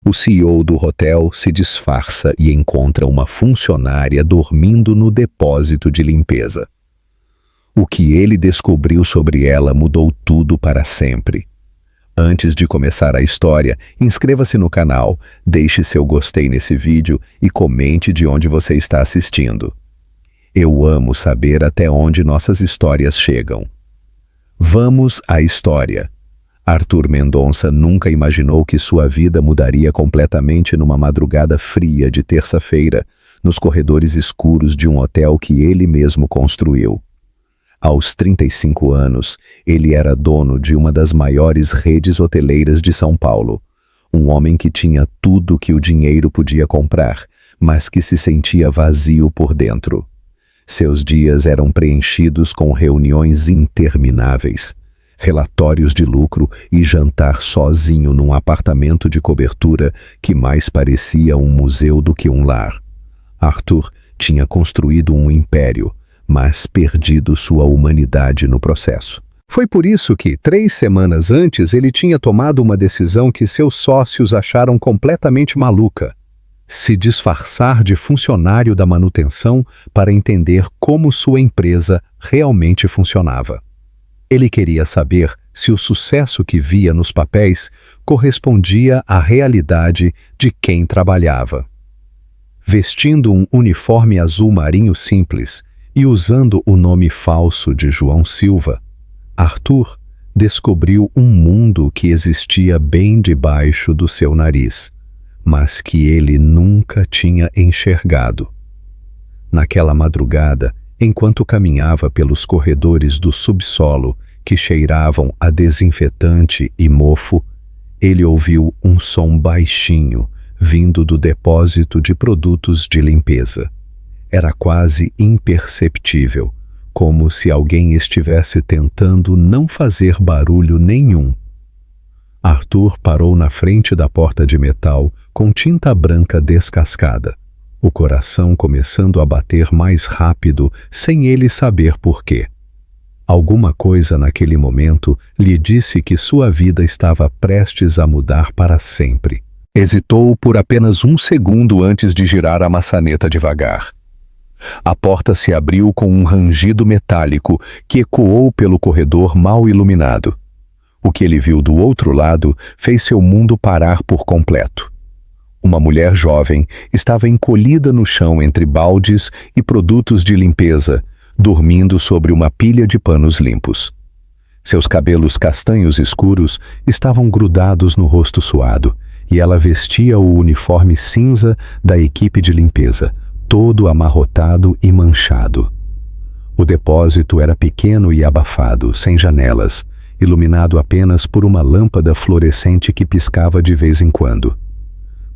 O CEO do hotel se disfarça e encontra uma funcionária dormindo no depósito de limpeza. O que ele descobriu sobre ela mudou tudo para sempre. Antes de começar a história, inscreva-se no canal, deixe seu gostei nesse vídeo e comente de onde você está assistindo. Eu amo saber até onde nossas histórias chegam. Vamos à história. Arthur Mendonça nunca imaginou que sua vida mudaria completamente numa madrugada fria de terça-feira, nos corredores escuros de um hotel que ele mesmo construiu. Aos 35 anos, ele era dono de uma das maiores redes hoteleiras de São Paulo. Um homem que tinha tudo que o dinheiro podia comprar, mas que se sentia vazio por dentro. Seus dias eram preenchidos com reuniões intermináveis, relatórios de lucro e jantar sozinho num apartamento de cobertura que mais parecia um museu do que um lar. Arthur tinha construído um império, mas perdido sua humanidade no processo. Foi por isso que, 3 semanas antes, ele tinha tomado uma decisão que seus sócios acharam completamente maluca: se disfarçar de funcionário da manutenção para entender como sua empresa realmente funcionava. Ele queria saber se o sucesso que via nos papéis correspondia à realidade de quem trabalhava. Vestindo um uniforme azul marinho simples e usando o nome falso de João Silva, Arthur descobriu um mundo que existia bem debaixo do seu nariz, mas que ele nunca tinha enxergado. Naquela madrugada, enquanto caminhava pelos corredores do subsolo que cheiravam a desinfetante e mofo, ele ouviu um som baixinho vindo do depósito de produtos de limpeza. Era quase imperceptível, como se alguém estivesse tentando não fazer barulho nenhum. Arthur parou na frente da porta de metal com tinta branca descascada, o coração começando a bater mais rápido sem ele saber por quê. Alguma coisa naquele momento lhe disse que sua vida estava prestes a mudar para sempre. Hesitou por apenas 1 segundo antes de girar a maçaneta devagar. A porta se abriu com um rangido metálico que ecoou pelo corredor mal iluminado. O que ele viu do outro lado fez seu mundo parar por completo. Uma mulher jovem estava encolhida no chão entre baldes e produtos de limpeza, dormindo sobre uma pilha de panos limpos. Seus cabelos castanhos escuros estavam grudados no rosto suado, e ela vestia o uniforme cinza da equipe de limpeza, todo amarrotado e manchado. O depósito era pequeno e abafado, sem janelas, iluminado apenas por uma lâmpada fluorescente que piscava de vez em quando.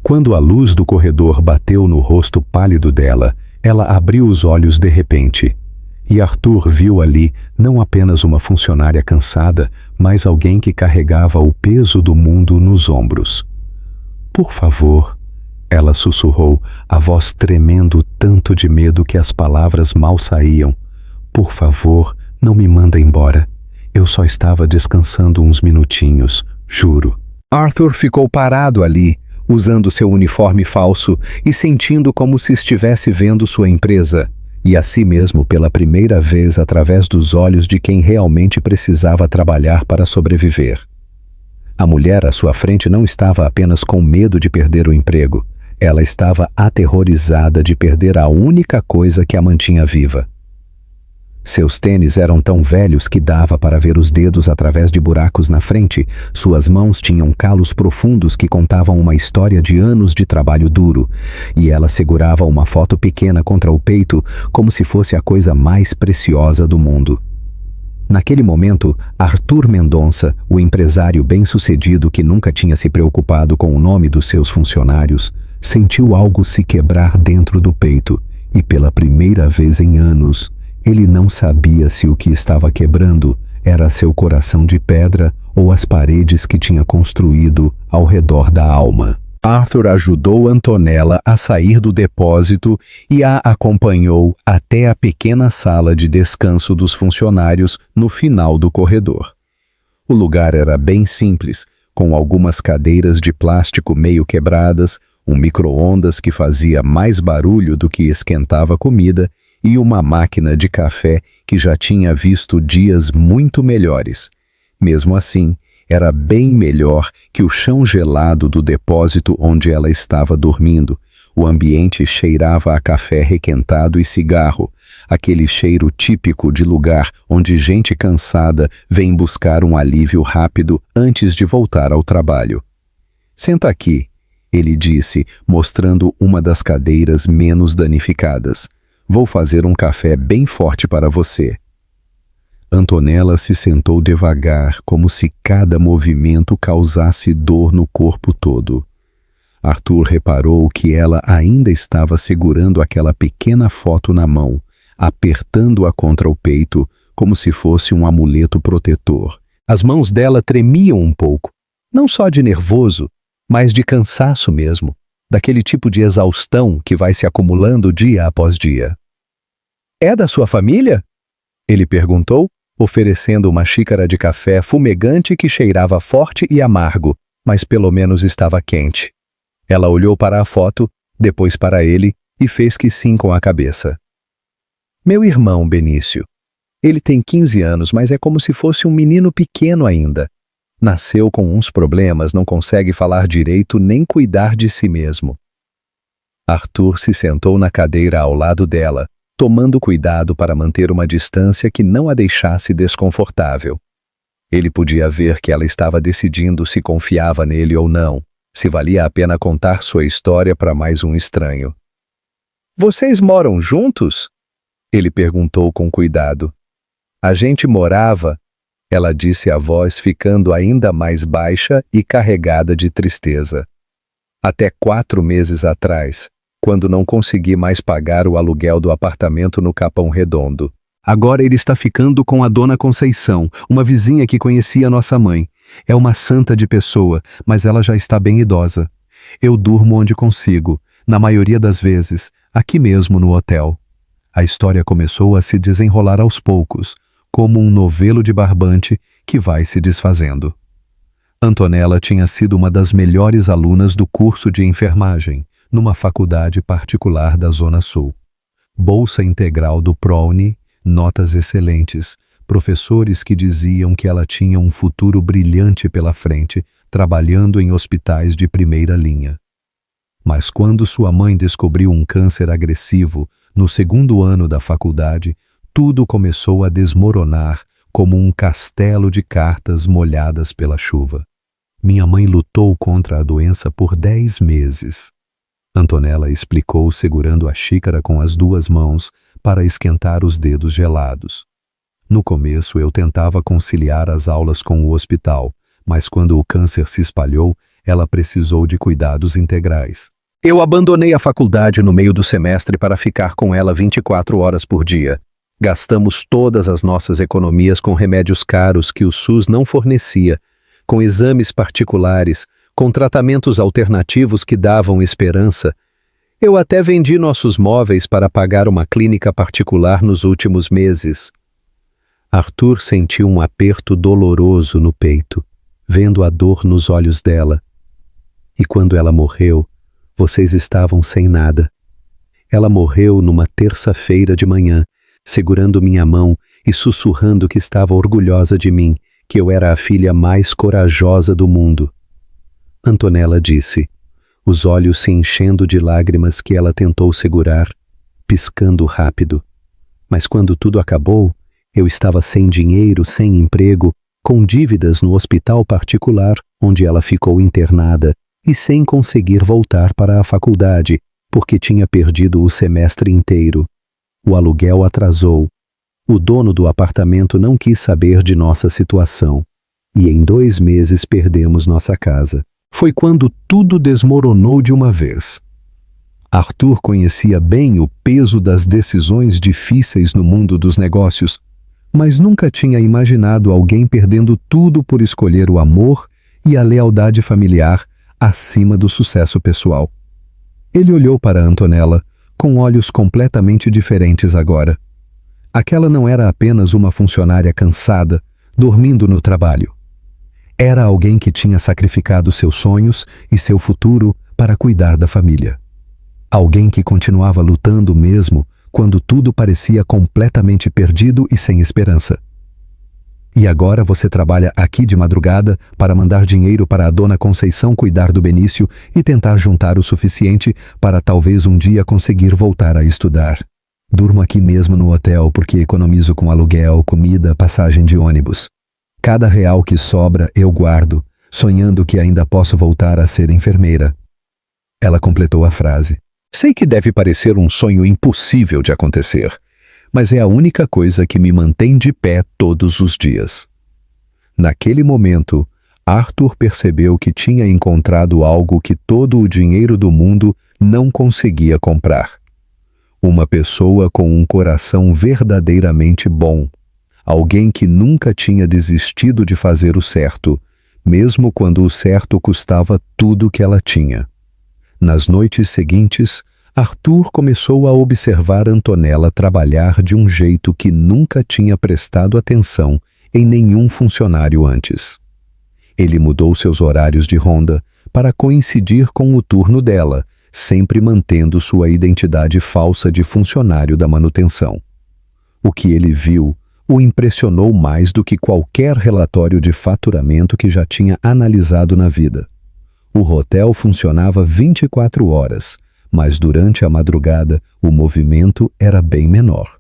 Quando a luz do corredor bateu no rosto pálido dela, ela abriu os olhos de repente, e Arthur viu ali não apenas uma funcionária cansada, mas alguém que carregava o peso do mundo nos ombros. "Por favor", ela sussurrou, a voz tremendo tanto de medo que as palavras mal saíam. "Por favor, não me manda embora. Eu só estava descansando uns minutinhos, juro." Arthur ficou parado ali, usando seu uniforme falso e sentindo como se estivesse vendo sua empresa, e a si mesmo pela primeira vez através dos olhos de quem realmente precisava trabalhar para sobreviver. A mulher à sua frente não estava apenas com medo de perder o emprego, ela estava aterrorizada de perder a única coisa que a mantinha viva. Seus tênis eram tão velhos que dava para ver os dedos através de buracos na frente, suas mãos tinham calos profundos que contavam uma história de anos de trabalho duro, e ela segurava uma foto pequena contra o peito como se fosse a coisa mais preciosa do mundo. Naquele momento, Arthur Mendonça, o empresário bem-sucedido que nunca tinha se preocupado com o nome dos seus funcionários, sentiu algo se quebrar dentro do peito e, pela primeira vez em anos, ele não sabia se o que estava quebrando era seu coração de pedra ou as paredes que tinha construído ao redor da alma. Arthur ajudou Antonella a sair do depósito e a acompanhou até a pequena sala de descanso dos funcionários no final do corredor. O lugar era bem simples, com algumas cadeiras de plástico meio quebradas, um micro-ondas que fazia mais barulho do que esquentava comida e uma máquina de café que já tinha visto dias muito melhores. Mesmo assim, era bem melhor que o chão gelado do depósito onde ela estava dormindo. O ambiente cheirava a café requentado e cigarro, aquele cheiro típico de lugar onde gente cansada vem buscar um alívio rápido antes de voltar ao trabalho. "Senta aqui", ele disse, mostrando uma das cadeiras menos danificadas. "Vou fazer um café bem forte para você." Antonella se sentou devagar, como se cada movimento causasse dor no corpo todo. Arthur reparou que ela ainda estava segurando aquela pequena foto na mão, apertando-a contra o peito, como se fosse um amuleto protetor. As mãos dela tremiam um pouco, não só de nervoso, mas de cansaço mesmo, daquele tipo de exaustão que vai se acumulando dia após dia. "É da sua família?" ele perguntou, oferecendo uma xícara de café fumegante que cheirava forte e amargo, mas pelo menos estava quente. Ela olhou para a foto, depois para ele e fez que sim com a cabeça. "Meu irmão, Benício. Ele tem 15 anos, mas é como se fosse um menino pequeno ainda. Nasceu com uns problemas, não consegue falar direito nem cuidar de si mesmo." Arthur se sentou na cadeira ao lado dela, tomando cuidado para manter uma distância que não a deixasse desconfortável. Ele podia ver que ela estava decidindo se confiava nele ou não, se valia a pena contar sua história para mais um estranho. "Vocês moram juntos?" ele perguntou com cuidado. "A gente morava", ela disse, a voz ficando ainda mais baixa e carregada de tristeza. "Até 4 meses atrás, quando não consegui mais pagar o aluguel do apartamento no Capão Redondo. Agora ele está ficando com a dona Conceição, uma vizinha que conhecia nossa mãe. É uma santa de pessoa, mas ela já está bem idosa. Eu durmo onde consigo, na maioria das vezes, aqui mesmo no hotel." A história começou a se desenrolar aos poucos, como um novelo de barbante que vai se desfazendo. Antonella tinha sido uma das melhores alunas do curso de enfermagem, numa faculdade particular da Zona Sul. Bolsa integral do ProUni, notas excelentes, professores que diziam que ela tinha um futuro brilhante pela frente, trabalhando em hospitais de primeira linha. Mas quando sua mãe descobriu um câncer agressivo, no 2º ano da faculdade, tudo começou a desmoronar como um castelo de cartas molhadas pela chuva. Minha mãe lutou contra a doença por 10 meses. Antonella explicou, segurando a xícara com as 2 mãos para esquentar os dedos gelados. "No começo eu tentava conciliar as aulas com o hospital, mas quando o câncer se espalhou, ela precisou de cuidados integrais. Eu abandonei a faculdade no meio do semestre para ficar com ela 24 horas por dia. Gastamos todas as nossas economias com remédios caros que o SUS não fornecia, com exames particulares, com tratamentos alternativos que davam esperança. Eu até vendi nossos móveis para pagar uma clínica particular nos últimos meses." Arthur sentiu um aperto doloroso no peito, vendo a dor nos olhos dela. "E quando ela morreu, vocês estavam sem nada. Ela morreu numa terça-feira de manhã, segurando minha mão e sussurrando que estava orgulhosa de mim, que eu era a filha mais corajosa do mundo." Antonella disse, os olhos se enchendo de lágrimas que ela tentou segurar, piscando rápido. "Mas quando tudo acabou, eu estava sem dinheiro, sem emprego, com dívidas no hospital particular onde ela ficou internada e sem conseguir voltar para a faculdade porque tinha perdido o semestre inteiro. O aluguel atrasou. O dono do apartamento não quis saber de nossa situação e em 2 meses perdemos nossa casa. Foi quando tudo desmoronou de uma vez." Arthur conhecia bem o peso das decisões difíceis no mundo dos negócios, mas nunca tinha imaginado alguém perdendo tudo por escolher o amor e a lealdade familiar acima do sucesso pessoal. Ele olhou para Antonella com olhos completamente diferentes agora. Aquela não era apenas uma funcionária cansada, dormindo no trabalho. Era alguém que tinha sacrificado seus sonhos e seu futuro para cuidar da família. Alguém que continuava lutando mesmo quando tudo parecia completamente perdido e sem esperança. E agora você trabalha aqui de madrugada para mandar dinheiro para a dona Conceição cuidar do Benício e tentar juntar o suficiente para talvez um dia conseguir voltar a estudar. Durmo aqui mesmo no hotel porque economizo com aluguel, comida, passagem de ônibus. Cada real que sobra eu guardo, sonhando que ainda posso voltar a ser enfermeira. Ela completou a frase. Sei que deve parecer um sonho impossível de acontecer, mas é a única coisa que me mantém de pé todos os dias. Naquele momento, Arthur percebeu que tinha encontrado algo que todo o dinheiro do mundo não conseguia comprar. Uma pessoa com um coração verdadeiramente bom. Alguém que nunca tinha desistido de fazer o certo, mesmo quando o certo custava tudo que ela tinha. Nas noites seguintes, Arthur começou a observar Antonella trabalhar de um jeito que nunca tinha prestado atenção em nenhum funcionário antes. Ele mudou seus horários de ronda para coincidir com o turno dela, sempre mantendo sua identidade falsa de funcionário da manutenção. O que ele viu o impressionou mais do que qualquer relatório de faturamento que já tinha analisado na vida. O hotel funcionava 24 horas, mas durante a madrugada o movimento era bem menor.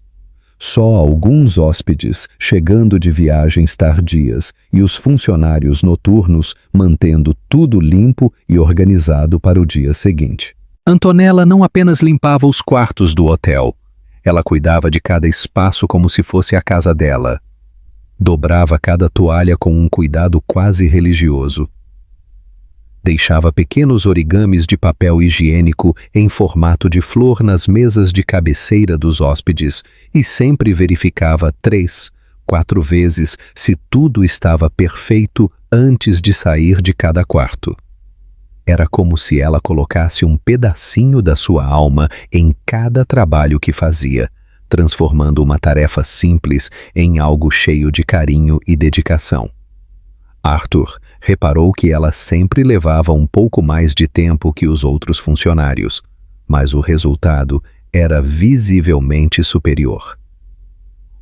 Só alguns hóspedes chegando de viagens tardias e os funcionários noturnos mantendo tudo limpo e organizado para o dia seguinte. Antonella não apenas limpava os quartos do hotel, ela cuidava de cada espaço como se fosse a casa dela. Dobrava cada toalha com um cuidado quase religioso. Deixava pequenos origamis de papel higiênico em formato de flor nas mesas de cabeceira dos hóspedes e sempre verificava 3, 4 vezes se tudo estava perfeito antes de sair de cada quarto. Era como se ela colocasse um pedacinho da sua alma em cada trabalho que fazia, transformando uma tarefa simples em algo cheio de carinho e dedicação. Arthur reparou que ela sempre levava um pouco mais de tempo que os outros funcionários, mas o resultado era visivelmente superior.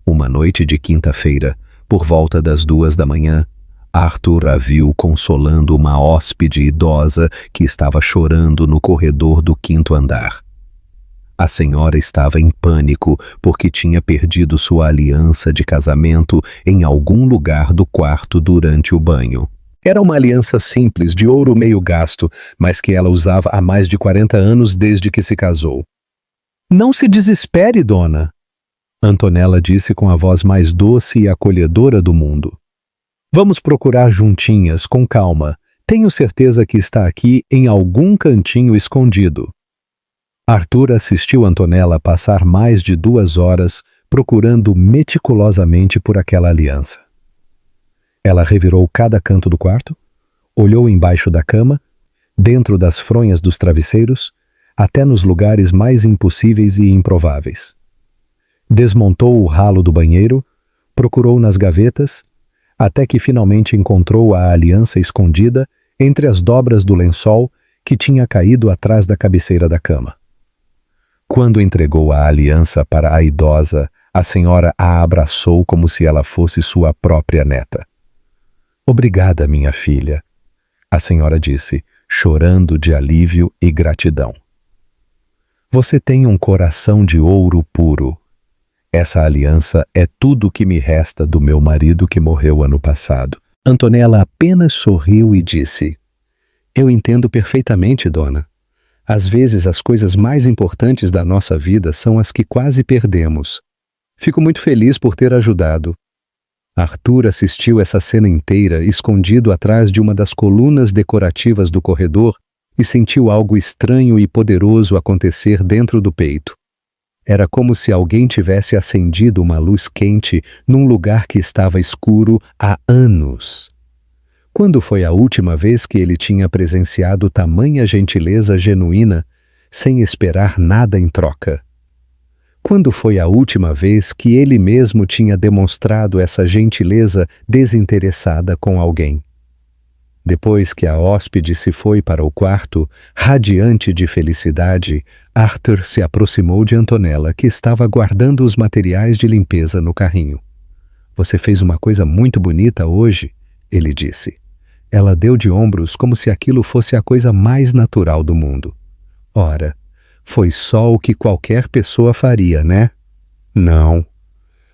Uma noite de quinta-feira, por volta das 2 da manhã, Arthur a viu consolando uma hóspede idosa que estava chorando no corredor do 5º andar. A senhora estava em pânico porque tinha perdido sua aliança de casamento em algum lugar do quarto durante o banho. Era uma aliança simples, de ouro meio gasto, mas que ela usava há mais de 40 anos desde que se casou. "Não se desespere, dona", Antonella disse com a voz mais doce e acolhedora do mundo. "Vamos procurar juntinhas, com calma. Tenho certeza que está aqui em algum cantinho escondido." Arthur assistiu Antonella passar mais de 2 horas procurando meticulosamente por aquela aliança. Ela revirou cada canto do quarto, olhou embaixo da cama, dentro das fronhas dos travesseiros, até nos lugares mais impossíveis e improváveis. Desmontou o ralo do banheiro, procurou nas gavetas, até que finalmente encontrou a aliança escondida entre as dobras do lençol que tinha caído atrás da cabeceira da cama. Quando entregou a aliança para a idosa, a senhora a abraçou como se ela fosse sua própria neta. "Obrigada, minha filha", a senhora disse, chorando de alívio e gratidão. "Você tem um coração de ouro puro. Essa aliança é tudo o que me resta do meu marido que morreu ano passado." Antonella apenas sorriu e disse: "Eu entendo perfeitamente, dona. Às vezes as coisas mais importantes da nossa vida são as que quase perdemos. Fico muito feliz por ter ajudado." Arthur assistiu essa cena inteira escondido atrás de uma das colunas decorativas do corredor e sentiu algo estranho e poderoso acontecer dentro do peito. Era como se alguém tivesse acendido uma luz quente num lugar que estava escuro há anos. Quando foi a última vez que ele tinha presenciado tamanha gentileza genuína, sem esperar nada em troca? Quando foi a última vez que ele mesmo tinha demonstrado essa gentileza desinteressada com alguém? Depois que a hóspede se foi para o quarto, radiante de felicidade, Arthur se aproximou de Antonella, que estava guardando os materiais de limpeza no carrinho. "Você fez uma coisa muito bonita hoje", ele disse. Ela deu de ombros como se aquilo fosse a coisa mais natural do mundo. "Ora, foi só o que qualquer pessoa faria, né?" "Não."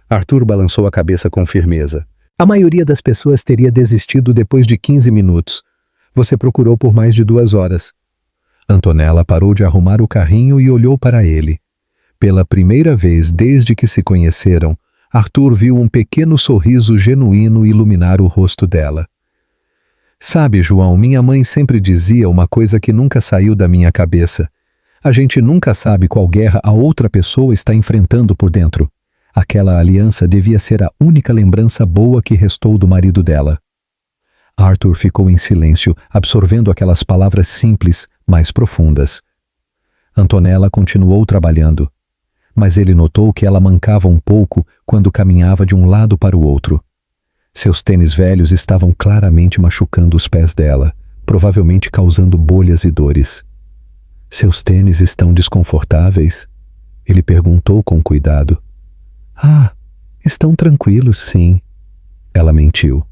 Arthur balançou a cabeça com firmeza. "A maioria das pessoas teria desistido depois de 15 minutos. Você procurou por mais de 2 horas." Antonella parou de arrumar o carrinho e olhou para ele. Pela primeira vez desde que se conheceram, Arthur viu um pequeno sorriso genuíno iluminar o rosto dela. "Sabe, João, minha mãe sempre dizia uma coisa que nunca saiu da minha cabeça. A gente nunca sabe qual guerra a outra pessoa está enfrentando por dentro. Aquela aliança devia ser a única lembrança boa que restou do marido dela." Arthur ficou em silêncio, absorvendo aquelas palavras simples, mas profundas. Antonella continuou trabalhando, mas ele notou que ela mancava um pouco quando caminhava de um lado para o outro. Seus tênis velhos estavam claramente machucando os pés dela, provavelmente causando bolhas e dores. "Seus tênis estão desconfortáveis?" ele perguntou com cuidado. "Ah, estão tranquilos, sim." Ela mentiu.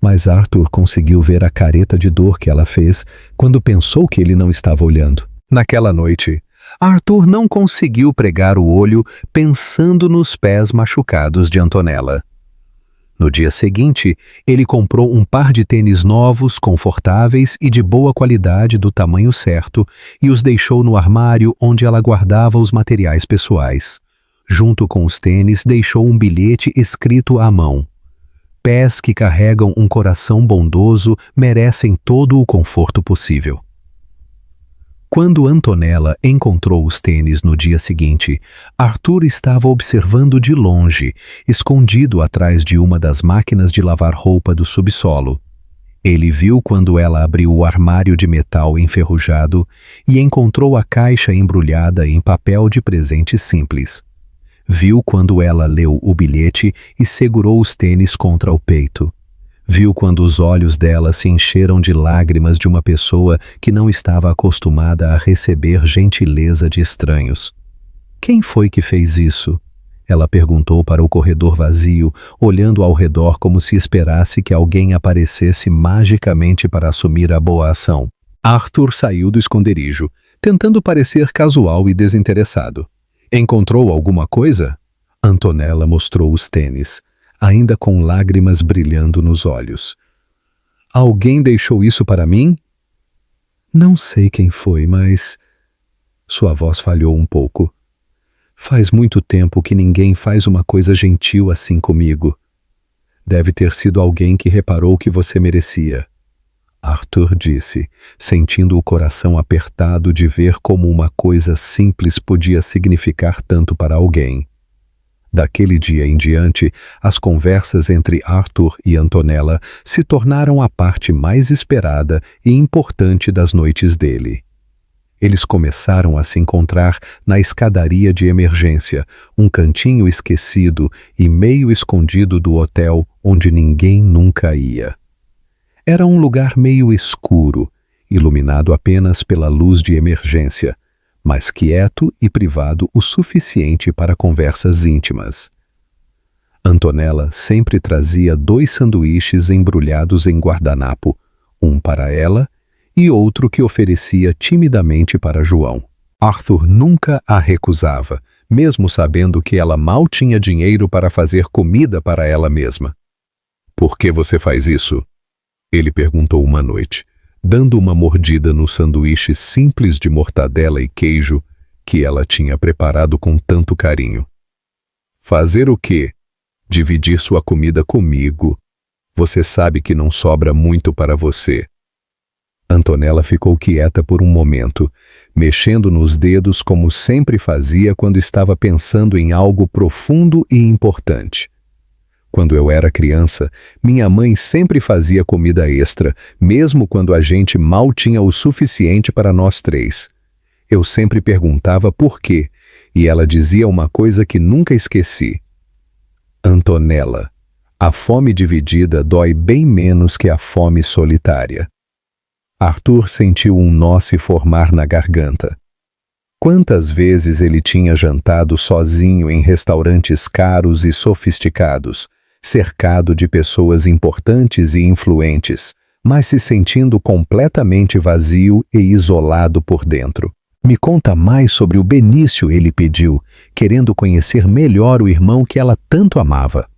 Mas Arthur conseguiu ver a careta de dor que ela fez quando pensou que ele não estava olhando. Naquela noite, Arthur não conseguiu pregar o olho pensando nos pés machucados de Antonella. No dia seguinte, ele comprou um par de tênis novos, confortáveis e de boa qualidade do tamanho certo e os deixou no armário onde ela guardava os materiais pessoais. Junto com os tênis, deixou um bilhete escrito à mão: "Pés que carregam um coração bondoso merecem todo o conforto possível." Quando Antonella encontrou os tênis no dia seguinte, Arthur estava observando de longe, escondido atrás de uma das máquinas de lavar roupa do subsolo. Ele viu quando ela abriu o armário de metal enferrujado e encontrou a caixa embrulhada em papel de presente simples. Viu quando ela leu o bilhete e segurou os tênis contra o peito. Viu quando os olhos dela se encheram de lágrimas de uma pessoa que não estava acostumada a receber gentileza de estranhos. "Quem foi que fez isso?" ela perguntou para o corredor vazio, olhando ao redor como se esperasse que alguém aparecesse magicamente para assumir a boa ação. Arthur saiu do esconderijo, tentando parecer casual e desinteressado. "Encontrou alguma coisa?" Antonella mostrou os tênis, ainda com lágrimas brilhando nos olhos. "Alguém deixou isso para mim?" "Não sei quem foi, mas..." Sua voz falhou um pouco. "Faz muito tempo que ninguém faz uma coisa gentil assim comigo. Deve ter sido alguém que reparou que você merecia." Arthur disse, sentindo o coração apertado de ver como uma coisa simples podia significar tanto para alguém. Daquele dia em diante, as conversas entre Arthur e Antonella se tornaram a parte mais esperada e importante das noites dele. Eles começaram a se encontrar na escadaria de emergência, um cantinho esquecido e meio escondido do hotel onde ninguém nunca ia. Era um lugar meio escuro, iluminado apenas pela luz de emergência, mas quieto e privado o suficiente para conversas íntimas. Antonella sempre trazia 2 sanduíches embrulhados em guardanapo, um para ela e outro que oferecia timidamente para João. Arthur nunca a recusava, mesmo sabendo que ela mal tinha dinheiro para fazer comida para ela mesma. "Por que você faz isso?" ele perguntou uma noite, dando uma mordida no sanduíche simples de mortadela e queijo que ela tinha preparado com tanto carinho. "Fazer o quê? Dividir sua comida comigo. Você sabe que não sobra muito para você." Antonella ficou quieta por um momento, mexendo nos dedos como sempre fazia quando estava pensando em algo profundo e importante. "Quando eu era criança, minha mãe sempre fazia comida extra, mesmo quando a gente mal tinha o suficiente para nós 3. Eu sempre perguntava por quê, e ela dizia uma coisa que nunca esqueci. Antonella, A fome dividida dói bem menos que a fome solitária. Arthur sentiu um nó se formar na garganta. Quantas vezes ele tinha jantado sozinho em restaurantes caros e sofisticados, cercado de pessoas importantes e influentes, mas se sentindo completamente vazio e isolado por dentro. Me conta mais sobre o Benício, ele pediu, querendo conhecer melhor o irmão que ela tanto amava.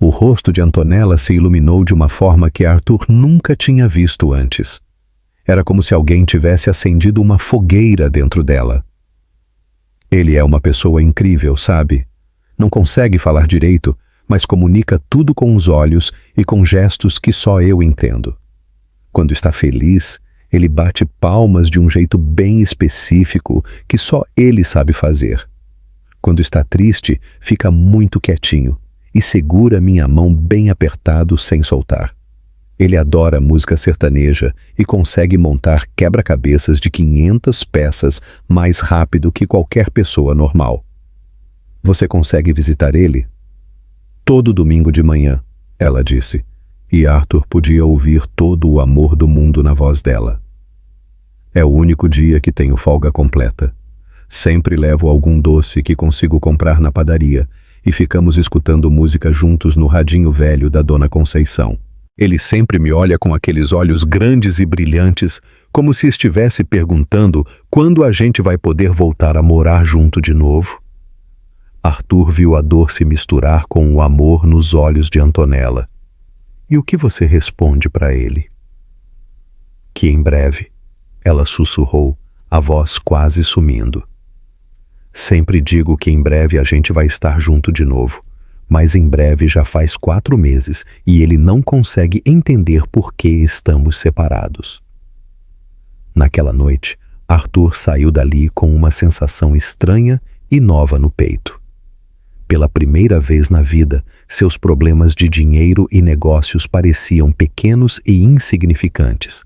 O rosto de Antonella se iluminou de uma forma que Arthur nunca tinha visto antes. Era como se alguém tivesse acendido uma fogueira dentro dela. Ele é uma pessoa incrível, sabe? Não consegue falar direito, mas comunica tudo com os olhos e com gestos que só eu entendo. Quando está feliz, ele bate palmas de um jeito bem específico que só ele sabe fazer. Quando está triste, fica muito quietinho e segura minha mão bem apertado sem soltar. Ele adora música sertaneja e consegue montar quebra-cabeças de 500 peças mais rápido que qualquer pessoa normal. Você consegue visitar ele? Todo domingo de manhã, ela disse, e Arthur podia ouvir todo o amor do mundo na voz dela. É o único dia que tenho folga completa. Sempre levo algum doce que consigo comprar na padaria e ficamos escutando música juntos no radinho velho da Dona Conceição. Ele sempre me olha com aqueles olhos grandes e brilhantes, como se estivesse perguntando quando a gente vai poder voltar a morar junto de novo. Arthur viu a dor se misturar com o amor nos olhos de Antonella. E o que você responde para ele? Que em breve, ela sussurrou, a voz quase sumindo. Sempre digo que em breve a gente vai estar junto de novo. Mas em breve já faz 4 meses e ele não consegue entender por que estamos separados. Naquela noite, Arthur saiu dali com uma sensação estranha e nova no peito. Pela primeira vez na vida, seus problemas de dinheiro e negócios pareciam pequenos e insignificantes,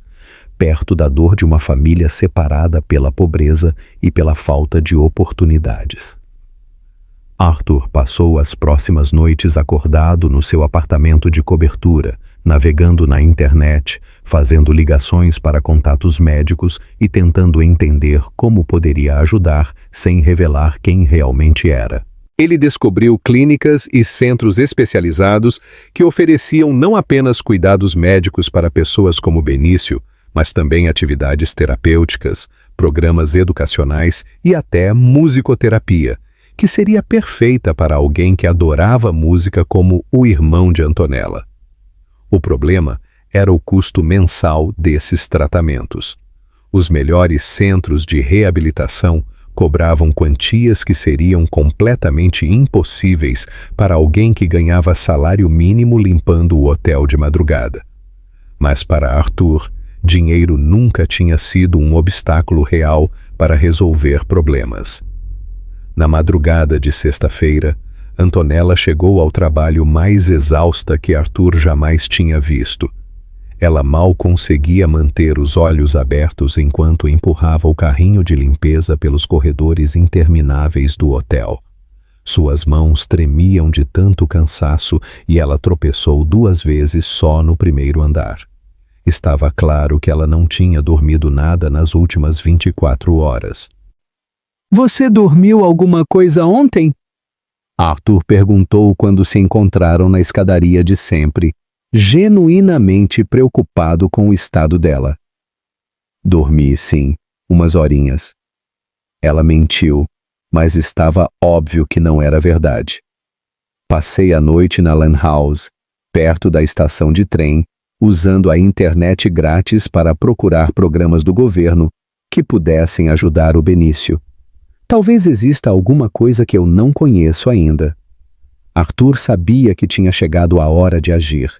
perto da dor de uma família separada pela pobreza e pela falta de oportunidades. Arthur passou as próximas noites acordado no seu apartamento de cobertura, navegando na internet, fazendo ligações para contatos médicos e tentando entender como poderia ajudar sem revelar quem realmente era. Ele descobriu clínicas e centros especializados que ofereciam não apenas cuidados médicos para pessoas como Benício, mas também atividades terapêuticas, programas educacionais e até musicoterapia, que seria perfeita para alguém que adorava música como o irmão de Antonella. O problema era o custo mensal desses tratamentos. Os melhores centros de reabilitação cobravam quantias que seriam completamente impossíveis para alguém que ganhava salário mínimo limpando o hotel de madrugada. Mas para Arthur, dinheiro nunca tinha sido um obstáculo real para resolver problemas. Na madrugada de sexta-feira, Antonella chegou ao trabalho mais exausta que Arthur jamais tinha visto. Ela mal conseguia manter os olhos abertos enquanto empurrava o carrinho de limpeza pelos corredores intermináveis do hotel. Suas mãos tremiam de tanto cansaço e ela tropeçou 2 vezes só no primeiro andar. Estava claro que ela não tinha dormido nada nas últimas 24 horas. Você dormiu alguma coisa ontem? Arthur perguntou quando se encontraram na escadaria de sempre, genuinamente preocupado com o estado dela. Dormi, sim, umas horinhas. Ela mentiu, mas estava óbvio que não era verdade. Passei a noite na Lan House, perto da estação de trem, usando a internet grátis para procurar programas do governo que pudessem ajudar o Benício. Talvez exista alguma coisa que eu não conheço ainda. Arthur sabia que tinha chegado a hora de agir.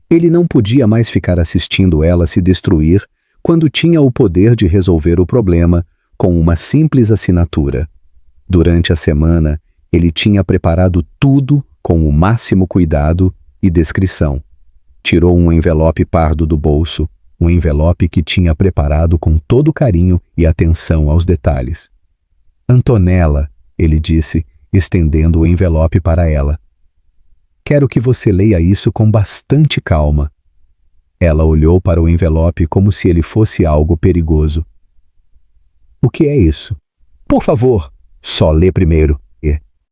Ele não podia mais ficar assistindo ela se destruir quando tinha o poder de resolver o problema com uma simples assinatura. Durante a semana, ele tinha preparado tudo com o máximo cuidado e descrição. Tirou um envelope pardo do bolso, um envelope que tinha preparado com todo carinho e atenção aos detalhes. Antonella, ele disse, estendendo o envelope para ela. Quero que você leia isso com bastante calma. Ela olhou para o envelope como se ele fosse algo perigoso. O que é isso? Por favor, só lê primeiro.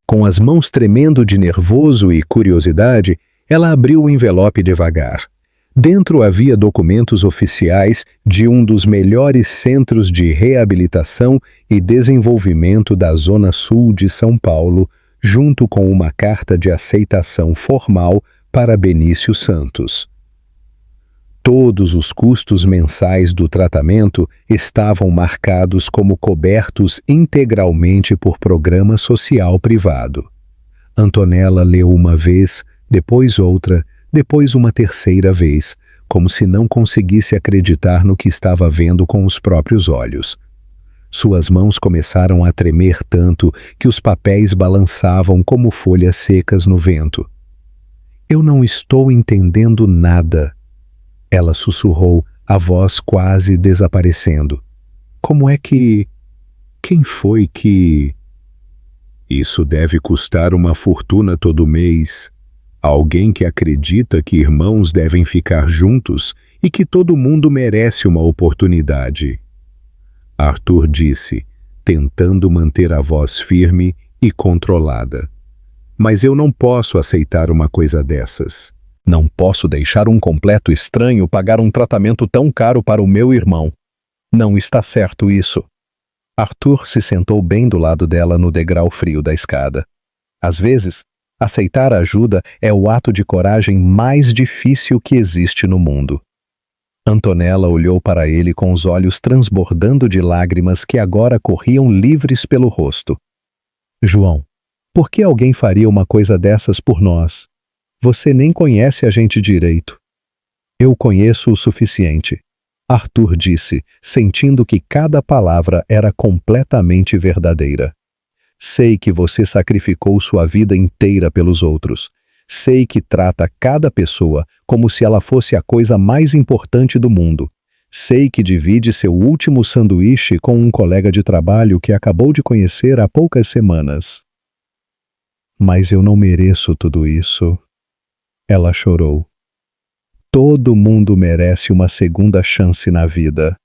Com as mãos tremendo de nervoso e curiosidade, ela abriu o envelope devagar. Dentro havia documentos oficiais de um dos melhores centros de reabilitação e desenvolvimento da Zona Sul de São Paulo, junto com uma carta de aceitação formal para Benício Santos. Todos os custos mensais do tratamento estavam marcados como cobertos integralmente por programa social privado. Antonella leu uma vez, depois outra, depois uma terceira vez, como se não conseguisse acreditar no que estava vendo com os próprios olhos. Suas mãos começaram a tremer tanto que os papéis balançavam como folhas secas no vento. Eu não estou entendendo nada. Ela sussurrou, a voz quase desaparecendo. Como é que... Quem foi que... Isso deve custar uma fortuna todo mês. Alguém que acredita que irmãos devem ficar juntos e que todo mundo merece uma oportunidade. Arthur disse, tentando manter a voz firme e controlada. Mas eu não posso aceitar uma coisa dessas. Não posso deixar um completo estranho pagar um tratamento tão caro para o meu irmão. Não está certo isso. Arthur se sentou bem do lado dela no degrau frio da escada. Às vezes, aceitar ajuda é o ato de coragem mais difícil que existe no mundo. Antonella olhou para ele com os olhos transbordando de lágrimas que agora corriam livres pelo rosto. João, por que alguém faria uma coisa dessas por nós? Você nem conhece a gente direito. Eu conheço o suficiente, Arthur disse, sentindo que cada palavra era completamente verdadeira. Sei que você sacrificou sua vida inteira pelos outros. Sei que trata cada pessoa como se ela fosse a coisa mais importante do mundo. Sei que divide seu último sanduíche com um colega de trabalho que acabou de conhecer há poucas semanas. Mas eu não mereço tudo isso. Ela chorou. Todo mundo merece uma segunda chance na vida.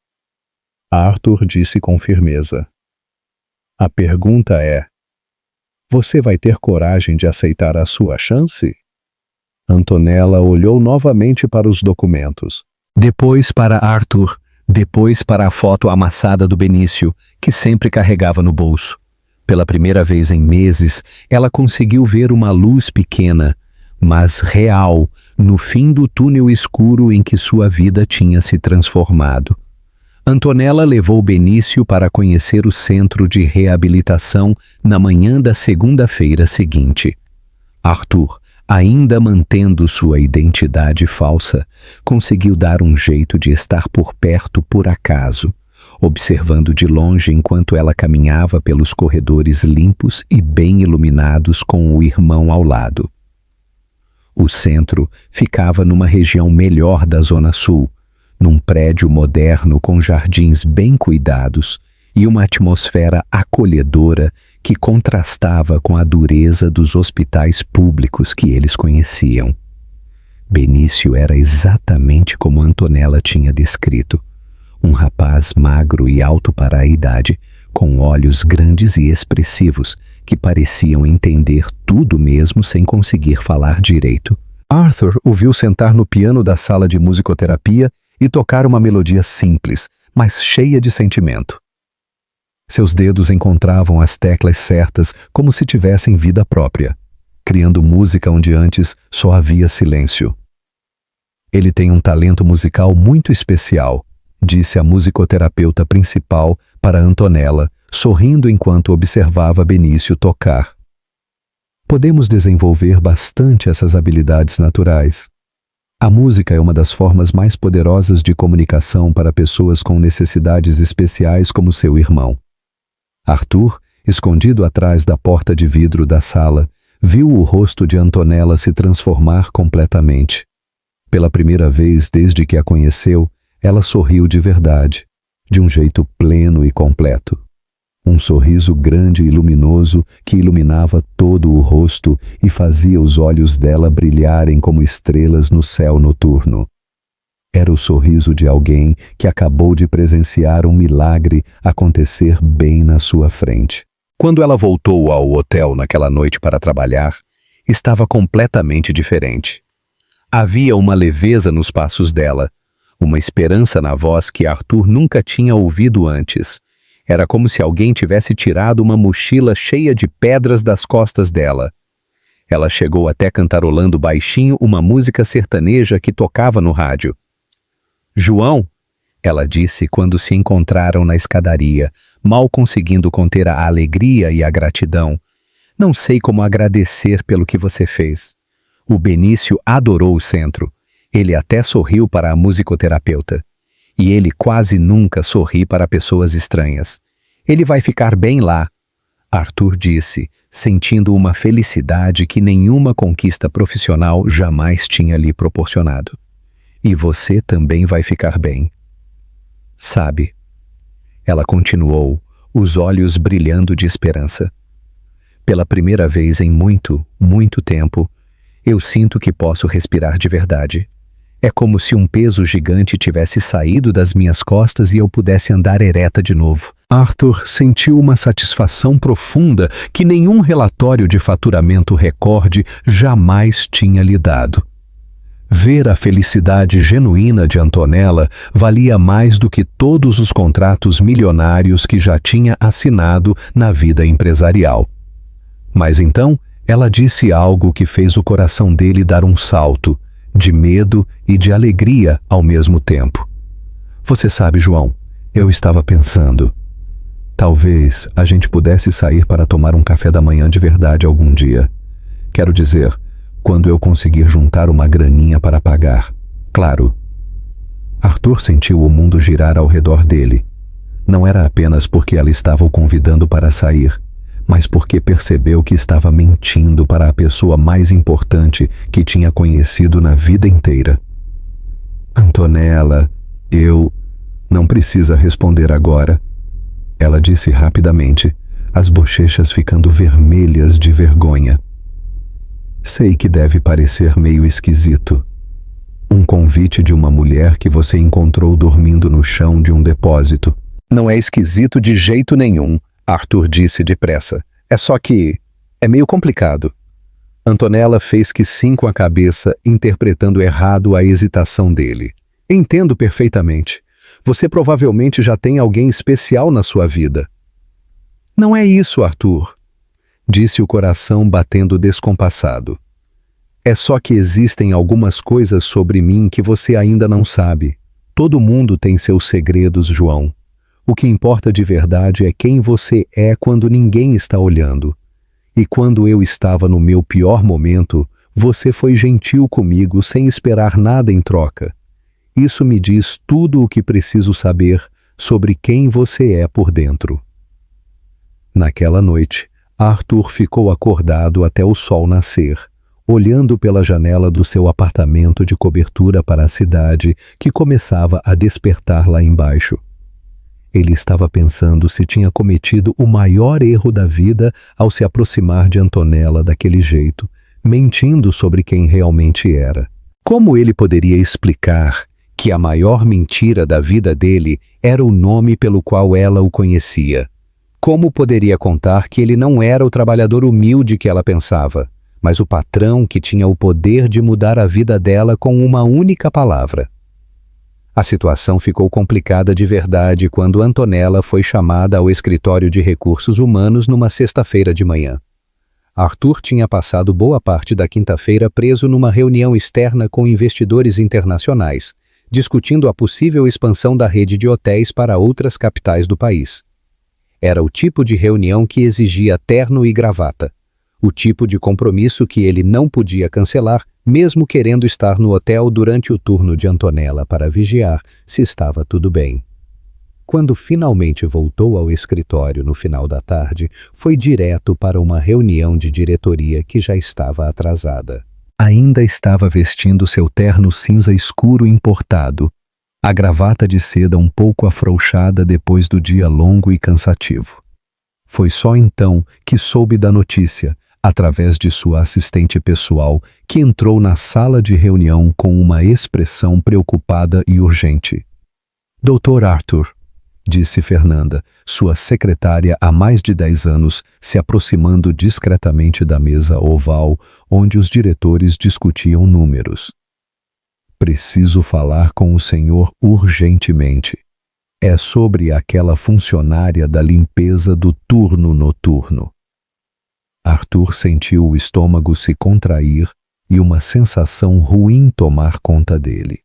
Arthur disse com firmeza. A pergunta é: você vai ter coragem de aceitar a sua chance? Antonella olhou novamente para os documentos. Depois para Arthur, depois para a foto amassada do Benício, que sempre carregava no bolso. Pela primeira vez em meses, ela conseguiu ver uma luz pequena, mas real, no fim do túnel escuro em que sua vida tinha se transformado. Antonella levou Benício para conhecer o centro de reabilitação na manhã da segunda-feira seguinte. Arthur, ainda mantendo sua identidade falsa, conseguiu dar um jeito de estar por perto por acaso, observando de longe enquanto ela caminhava pelos corredores limpos e bem iluminados com o irmão ao lado. O centro ficava numa região melhor da Zona Sul, num prédio moderno com jardins bem cuidados e uma atmosfera acolhedora que contrastava com a dureza dos hospitais públicos que eles conheciam. Benício era exatamente como Antonella tinha descrito, um rapaz magro e alto para a idade, com olhos grandes e expressivos, que pareciam entender tudo mesmo sem conseguir falar direito. Arthur o viu sentar no piano da sala de musicoterapia e tocar uma melodia simples, mas cheia de sentimento. Seus dedos encontravam as teclas certas como se tivessem vida própria, criando música onde antes só havia silêncio. Ele tem um talento musical muito especial, disse a musicoterapeuta principal para Antonella, sorrindo enquanto observava Benício tocar. Podemos desenvolver bastante essas habilidades naturais. A música é uma das formas mais poderosas de comunicação para pessoas com necessidades especiais como seu irmão. Arthur, escondido atrás da porta de vidro da sala, viu o rosto de Antonella se transformar completamente. Pela primeira vez desde que a conheceu, ela sorriu de verdade, de um jeito pleno e completo. Um sorriso grande e luminoso que iluminava todo o rosto e fazia os olhos dela brilharem como estrelas no céu noturno. Era o sorriso de alguém que acabou de presenciar um milagre acontecer bem na sua frente. Quando ela voltou ao hotel naquela noite para trabalhar, estava completamente diferente. Havia uma leveza nos passos dela, uma esperança na voz que Arthur nunca tinha ouvido antes. Era como se alguém tivesse tirado uma mochila cheia de pedras das costas dela. Ela chegou até cantarolando baixinho uma música sertaneja que tocava no rádio. "João", ela disse quando se encontraram na escadaria, mal conseguindo conter a alegria e a gratidão. "Não sei como agradecer pelo que você fez." O Benício adorou o centro. Ele até sorriu para a musicoterapeuta. E ele quase nunca sorri para pessoas estranhas. "Ele vai ficar bem lá", Arthur disse, sentindo uma felicidade que nenhuma conquista profissional jamais tinha lhe proporcionado. "E você também vai ficar bem. Sabe?" Ela continuou, os olhos brilhando de esperança. "Pela primeira vez em muito, muito tempo, eu sinto que posso respirar de verdade. É como se um peso gigante tivesse saído das minhas costas e eu pudesse andar ereta de novo." Arthur sentiu uma satisfação profunda que nenhum relatório de faturamento recorde jamais tinha lhe dado. Ver a felicidade genuína de Antonella valia mais do que todos os contratos milionários que já tinha assinado na vida empresarial. Mas então, ela disse algo que fez o coração dele dar um salto, de medo e de alegria ao mesmo tempo. "Você sabe, João, eu estava pensando, talvez a gente pudesse sair para tomar um café da manhã de verdade algum dia. Quero dizer, quando eu conseguir juntar uma graninha para pagar. Claro." Arthur sentiu o mundo girar ao redor dele. Não era apenas porque ela estava o convidando para sair, mas porque percebeu que estava mentindo para a pessoa mais importante que tinha conhecido na vida inteira. "Antonella, não precisa responder agora", ela disse rapidamente, as bochechas ficando vermelhas de vergonha. "Sei que deve parecer meio esquisito. Um convite de uma mulher que você encontrou dormindo no chão de um depósito." "Não é esquisito de jeito nenhum", Arthur disse depressa. "É só que é meio complicado." Antonella fez que sim com a cabeça, interpretando errado a hesitação dele. "Entendo perfeitamente. Você provavelmente já tem alguém especial na sua vida." "Não é isso, Arthur", disse o coração batendo descompassado. "É só que existem algumas coisas sobre mim que você ainda não sabe. Todo mundo tem seus segredos, João. O que importa de verdade é quem você é quando ninguém está olhando. E quando eu estava no meu pior momento, você foi gentil comigo sem esperar nada em troca. Isso me diz tudo o que preciso saber sobre quem você é por dentro." Naquela noite, Arthur ficou acordado até o sol nascer, olhando pela janela do seu apartamento de cobertura para a cidade que começava a despertar lá embaixo. Ele estava pensando se tinha cometido o maior erro da vida ao se aproximar de Antonella daquele jeito, mentindo sobre quem realmente era. Como ele poderia explicar que a maior mentira da vida dele era o nome pelo qual ela o conhecia? Como poderia contar que ele não era o trabalhador humilde que ela pensava, mas o patrão que tinha o poder de mudar a vida dela com uma única palavra? A situação ficou complicada de verdade quando Antonella foi chamada ao escritório de recursos humanos numa sexta-feira de manhã. Arthur tinha passado boa parte da quinta-feira preso numa reunião externa com investidores internacionais, discutindo a possível expansão da rede de hotéis para outras capitais do país. Era o tipo de reunião que exigia terno e gravata, o tipo de compromisso que ele não podia cancelar, mesmo querendo estar no hotel durante o turno de Antonella para vigiar se estava tudo bem. Quando finalmente voltou ao escritório no final da tarde, foi direto para uma reunião de diretoria que já estava atrasada. Ainda estava vestindo seu terno cinza escuro importado, a gravata de seda um pouco afrouxada depois do dia longo e cansativo. Foi só então que soube da notícia, através de sua assistente pessoal, que entrou na sala de reunião com uma expressão preocupada e urgente. Dr. Arthur, disse Fernanda, sua secretária há mais de 10 anos, se aproximando discretamente da mesa oval onde os diretores discutiam números. Preciso falar com o senhor urgentemente. É sobre aquela funcionária da limpeza do turno noturno. Arthur sentiu o estômago se contrair e uma sensação ruim tomar conta dele.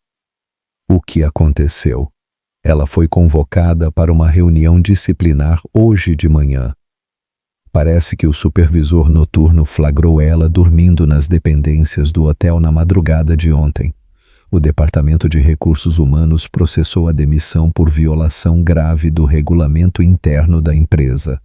O que aconteceu? Ela foi convocada para uma reunião disciplinar hoje de manhã. Parece que o supervisor noturno flagrou ela dormindo nas dependências do hotel na madrugada de ontem. O Departamento de Recursos Humanos processou a demissão por violação grave do regulamento interno da empresa.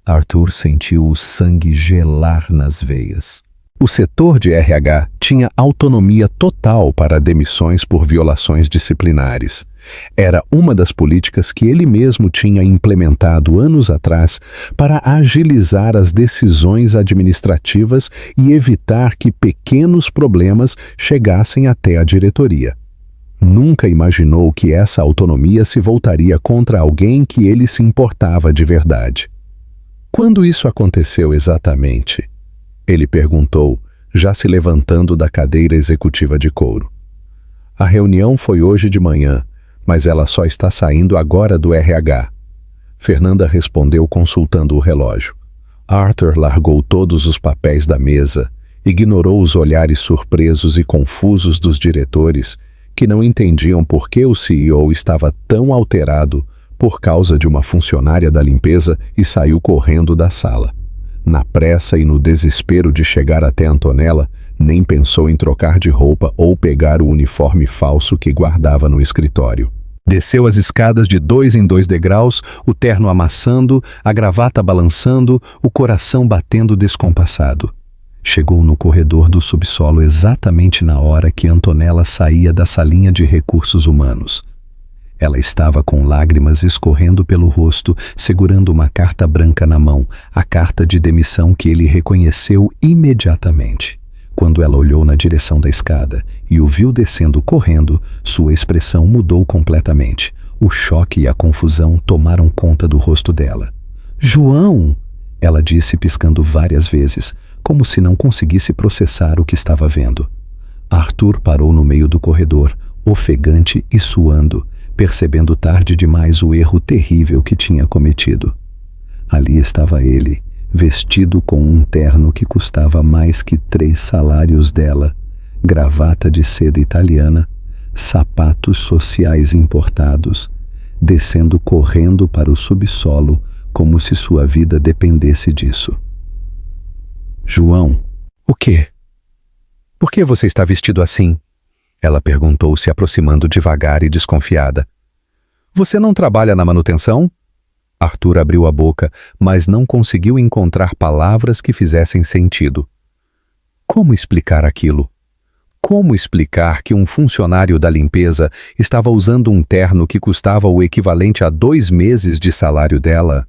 Arthur sentiu o sangue gelar nas veias. O setor de RH tinha autonomia total para demissões por violações disciplinares. Era uma das políticas que ele mesmo tinha implementado anos atrás para agilizar as decisões administrativas e evitar que pequenos problemas chegassem até a diretoria. Nunca imaginou que essa autonomia se voltaria contra alguém que ele se importava de verdade. Quando isso aconteceu exatamente? Ele perguntou, já se levantando da cadeira executiva de couro. A reunião foi hoje de manhã, mas ela só está saindo agora do RH. Fernanda respondeu consultando o relógio. Arthur largou todos os papéis da mesa, ignorou os olhares surpresos e confusos dos diretores, que não entendiam por que o CEO estava tão alterado por causa de uma funcionária da limpeza e saiu correndo da sala. Na pressa e no desespero de chegar até Antonella, nem pensou em trocar de roupa ou pegar o uniforme falso que guardava no escritório. Desceu as escadas de 2 em 2 degraus, o terno amassando, a gravata balançando, o coração batendo descompassado. Chegou no corredor do subsolo exatamente na hora que Antonella saía da salinha de recursos humanos. Ela estava com lágrimas escorrendo pelo rosto, segurando uma carta branca na mão, a carta de demissão que ele reconheceu imediatamente. Quando ela olhou na direção da escada e o viu descendo correndo, sua expressão mudou completamente. O choque e a confusão tomaram conta do rosto dela. "João!" ela disse piscando várias vezes, como se não conseguisse processar o que estava vendo. Arthur parou no meio do corredor, ofegante e suando, percebendo tarde demais o erro terrível que tinha cometido. Ali estava ele, vestido com um terno que custava mais que 3 salários dela, gravata de seda italiana, sapatos sociais importados, descendo correndo para o subsolo como se sua vida dependesse disso. "João, o quê? Por que você está vestido assim?" Ela perguntou, se aproximando devagar e desconfiada. "Você não trabalha na manutenção?" Arthur abriu a boca, mas não conseguiu encontrar palavras que fizessem sentido. Como explicar aquilo? Como explicar que um funcionário da limpeza estava usando um terno que custava o equivalente a 2 meses de salário dela?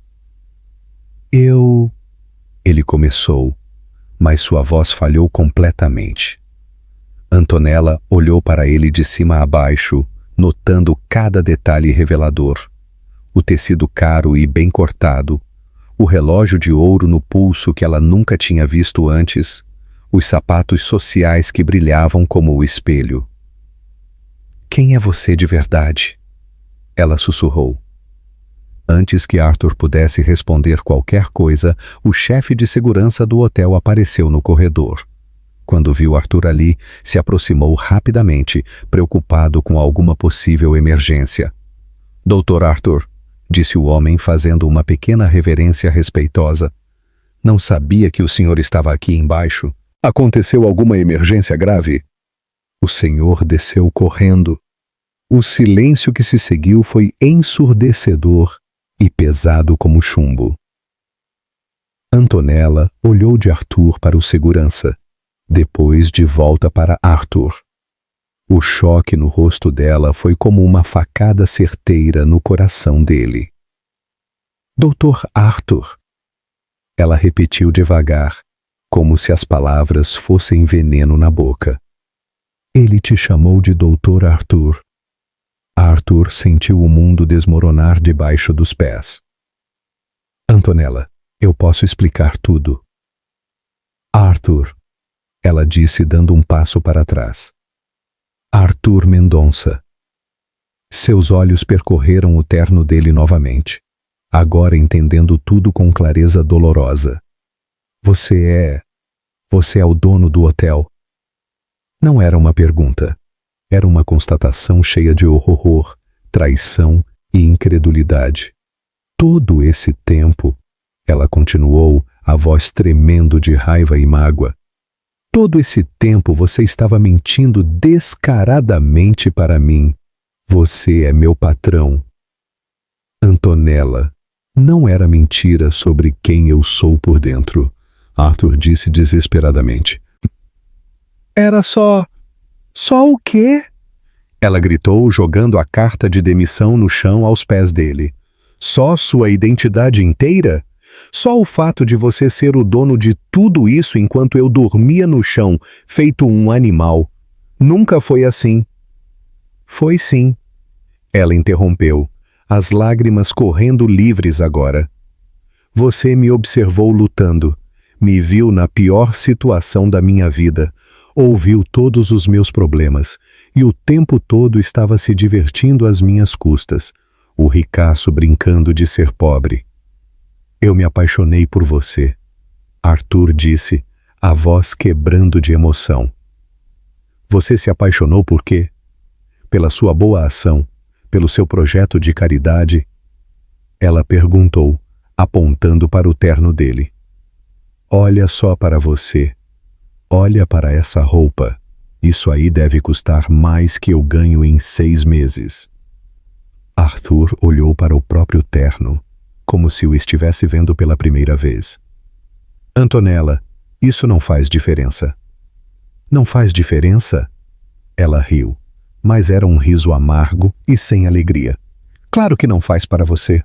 Ele começou, mas sua voz falhou completamente. Antonella olhou para ele de cima a baixo, notando cada detalhe revelador. O tecido caro e bem cortado, o relógio de ouro no pulso que ela nunca tinha visto antes, os sapatos sociais que brilhavam como o espelho. "Quem é você de verdade?" ela sussurrou. Antes que Arthur pudesse responder qualquer coisa, o chefe de segurança do hotel apareceu no corredor. Quando viu Arthur ali, se aproximou rapidamente, preocupado com alguma possível emergência. "Dr. Arthur", disse o homem fazendo uma pequena reverência respeitosa. "Não sabia que o senhor estava aqui embaixo. Aconteceu alguma emergência grave?" O senhor desceu correndo. O silêncio que se seguiu foi ensurdecedor e pesado como chumbo. Antonella olhou de Arthur para o segurança, depois de volta para Arthur. O choque no rosto dela foi como uma facada certeira no coração dele. Doutor Arthur. Ela repetiu devagar, como se as palavras fossem veneno na boca. Ele te chamou de Doutor Arthur. Arthur sentiu o mundo desmoronar debaixo dos pés. Antonella, eu posso explicar tudo. Arthur, ela disse dando um passo para trás. Arthur Mendonça. Seus olhos percorreram o terno dele novamente, agora entendendo tudo com clareza dolorosa. Você é o dono do hotel. Não era uma pergunta. Era uma constatação cheia de horror, traição e incredulidade. Todo esse tempo, ela continuou, a voz tremendo de raiva e mágoa. Todo esse tempo você estava mentindo descaradamente para mim. Você é meu patrão. Antonella, não era mentira sobre quem eu sou por dentro, Arthur disse desesperadamente. Era só o quê? Ela gritou, jogando a carta de demissão no chão aos pés dele. Só sua identidade inteira? Só o fato de você ser o dono de tudo isso enquanto eu dormia no chão, feito um animal. Nunca foi assim. Foi sim. Ela interrompeu, as lágrimas correndo livres agora. Você me observou lutando, me viu na pior situação da minha vida, ouviu todos os meus problemas e o tempo todo estava se divertindo às minhas custas, o ricaço brincando de ser pobre. Eu me apaixonei por você, Arthur disse, a voz quebrando de emoção. Você se apaixonou por quê? Pela sua boa ação, pelo seu projeto de caridade? Ela perguntou, apontando para o terno dele. Olha só para você. Olha para essa roupa. Isso aí deve custar mais que eu ganho em 6 meses. Arthur olhou para o próprio terno, como se o estivesse vendo pela primeira vez. Antonella, isso não faz diferença. Não faz diferença? Ela riu, mas era um riso amargo e sem alegria. Claro que não faz para você.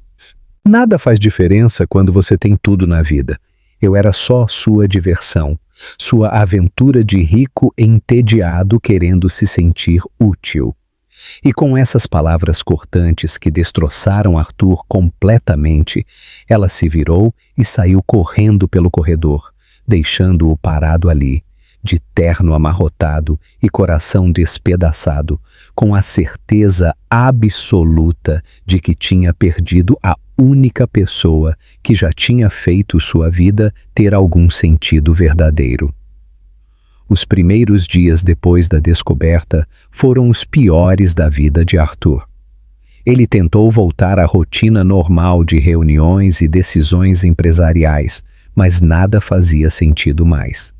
Nada faz diferença quando você tem tudo na vida. Eu era só sua diversão, sua aventura de rico entediado querendo se sentir útil. E com essas palavras cortantes que destroçaram Arthur completamente, ela se virou e saiu correndo pelo corredor, deixando-o parado ali, de terno amarrotado e coração despedaçado, com a certeza absoluta de que tinha perdido a única pessoa que já tinha feito sua vida ter algum sentido verdadeiro. Os primeiros dias depois da descoberta foram os piores da vida de Arthur. Ele tentou voltar à rotina normal de reuniões e decisões empresariais, mas nada fazia sentido mais.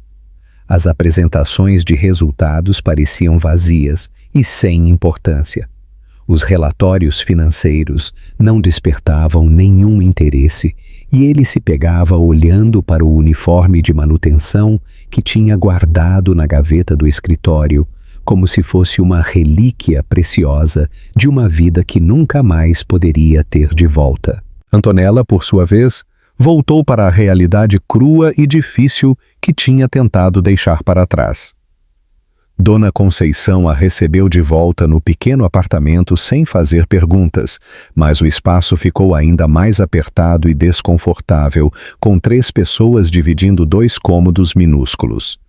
As apresentações de resultados pareciam vazias e sem importância. Os relatórios financeiros não despertavam nenhum interesse e ele se pegava olhando para o uniforme de manutenção que tinha guardado na gaveta do escritório, como se fosse uma relíquia preciosa de uma vida que nunca mais poderia ter de volta. Antonella, por sua vez, voltou para a realidade crua e difícil que tinha tentado deixar para trás. Dona Conceição a recebeu de volta no pequeno apartamento sem fazer perguntas, mas o espaço ficou ainda mais apertado e desconfortável, com 3 pessoas dividindo 2 cômodos minúsculos.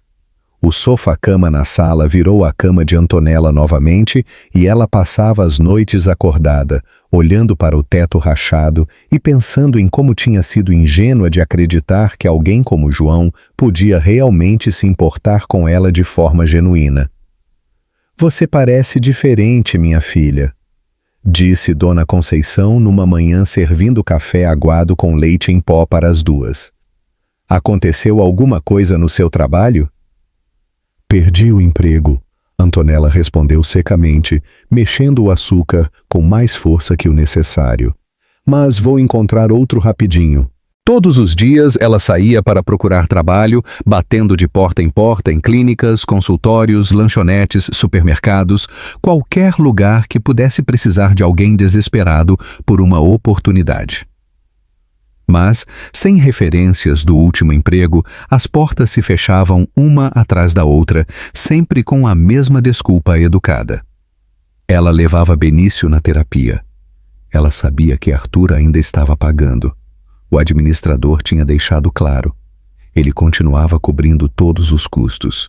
O sofá-cama na sala virou a cama de Antonella novamente e ela passava as noites acordada, olhando para o teto rachado e pensando em como tinha sido ingênua de acreditar que alguém como João podia realmente se importar com ela de forma genuína. Você parece diferente, minha filha, disse Dona Conceição numa manhã servindo café aguado com leite em pó para as 2. Aconteceu alguma coisa no seu trabalho? Perdi o emprego, Antonella respondeu secamente, mexendo o açúcar com mais força que o necessário. Mas vou encontrar outro rapidinho. Todos os dias ela saía para procurar trabalho, batendo de porta em clínicas, consultórios, lanchonetes, supermercados, qualquer lugar que pudesse precisar de alguém desesperado por uma oportunidade. Mas, sem referências do último emprego, as portas se fechavam uma atrás da outra, sempre com a mesma desculpa educada. Ela levava Benício na terapia. Ela sabia que Arthur ainda estava pagando. O administrador tinha deixado claro. Ele continuava cobrindo todos os custos.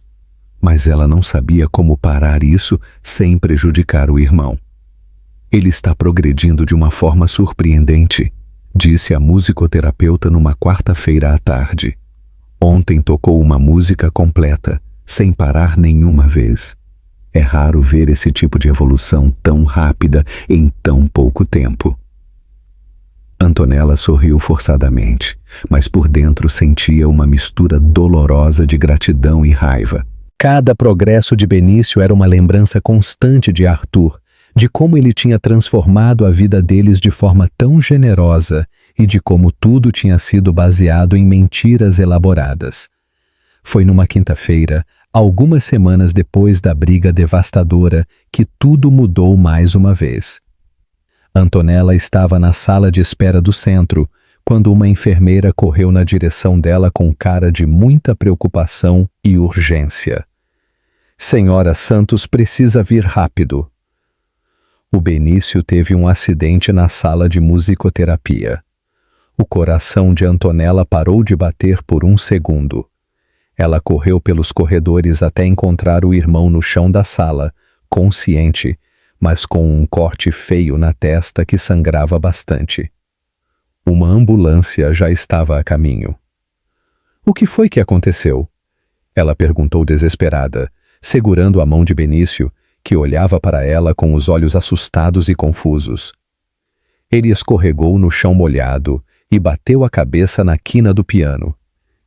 Mas ela não sabia como parar isso sem prejudicar o irmão. Ele está progredindo de uma forma surpreendente, disse a musicoterapeuta numa quarta-feira à tarde. Ontem tocou uma música completa, sem parar nenhuma vez. É raro ver esse tipo de evolução tão rápida em tão pouco tempo. Antonella sorriu forçadamente, mas por dentro sentia uma mistura dolorosa de gratidão e raiva. Cada progresso de Benício era uma lembrança constante de Arthur, de como ele tinha transformado a vida deles de forma tão generosa e de como tudo tinha sido baseado em mentiras elaboradas. Foi numa quinta-feira, algumas semanas depois da briga devastadora, que tudo mudou mais uma vez. Antonella estava na sala de espera do centro, quando uma enfermeira correu na direção dela com cara de muita preocupação e urgência. Senhora Santos precisa vir rápido. O Benício teve um acidente na sala de musicoterapia. O coração de Antonella parou de bater por um segundo. Ela correu pelos corredores até encontrar o irmão no chão da sala, consciente, mas com um corte feio na testa que sangrava bastante. Uma ambulância já estava a caminho. O que foi que aconteceu? Ela perguntou desesperada, segurando a mão de Benício, que olhava para ela com os olhos assustados e confusos. Ele escorregou no chão molhado e bateu a cabeça na quina do piano,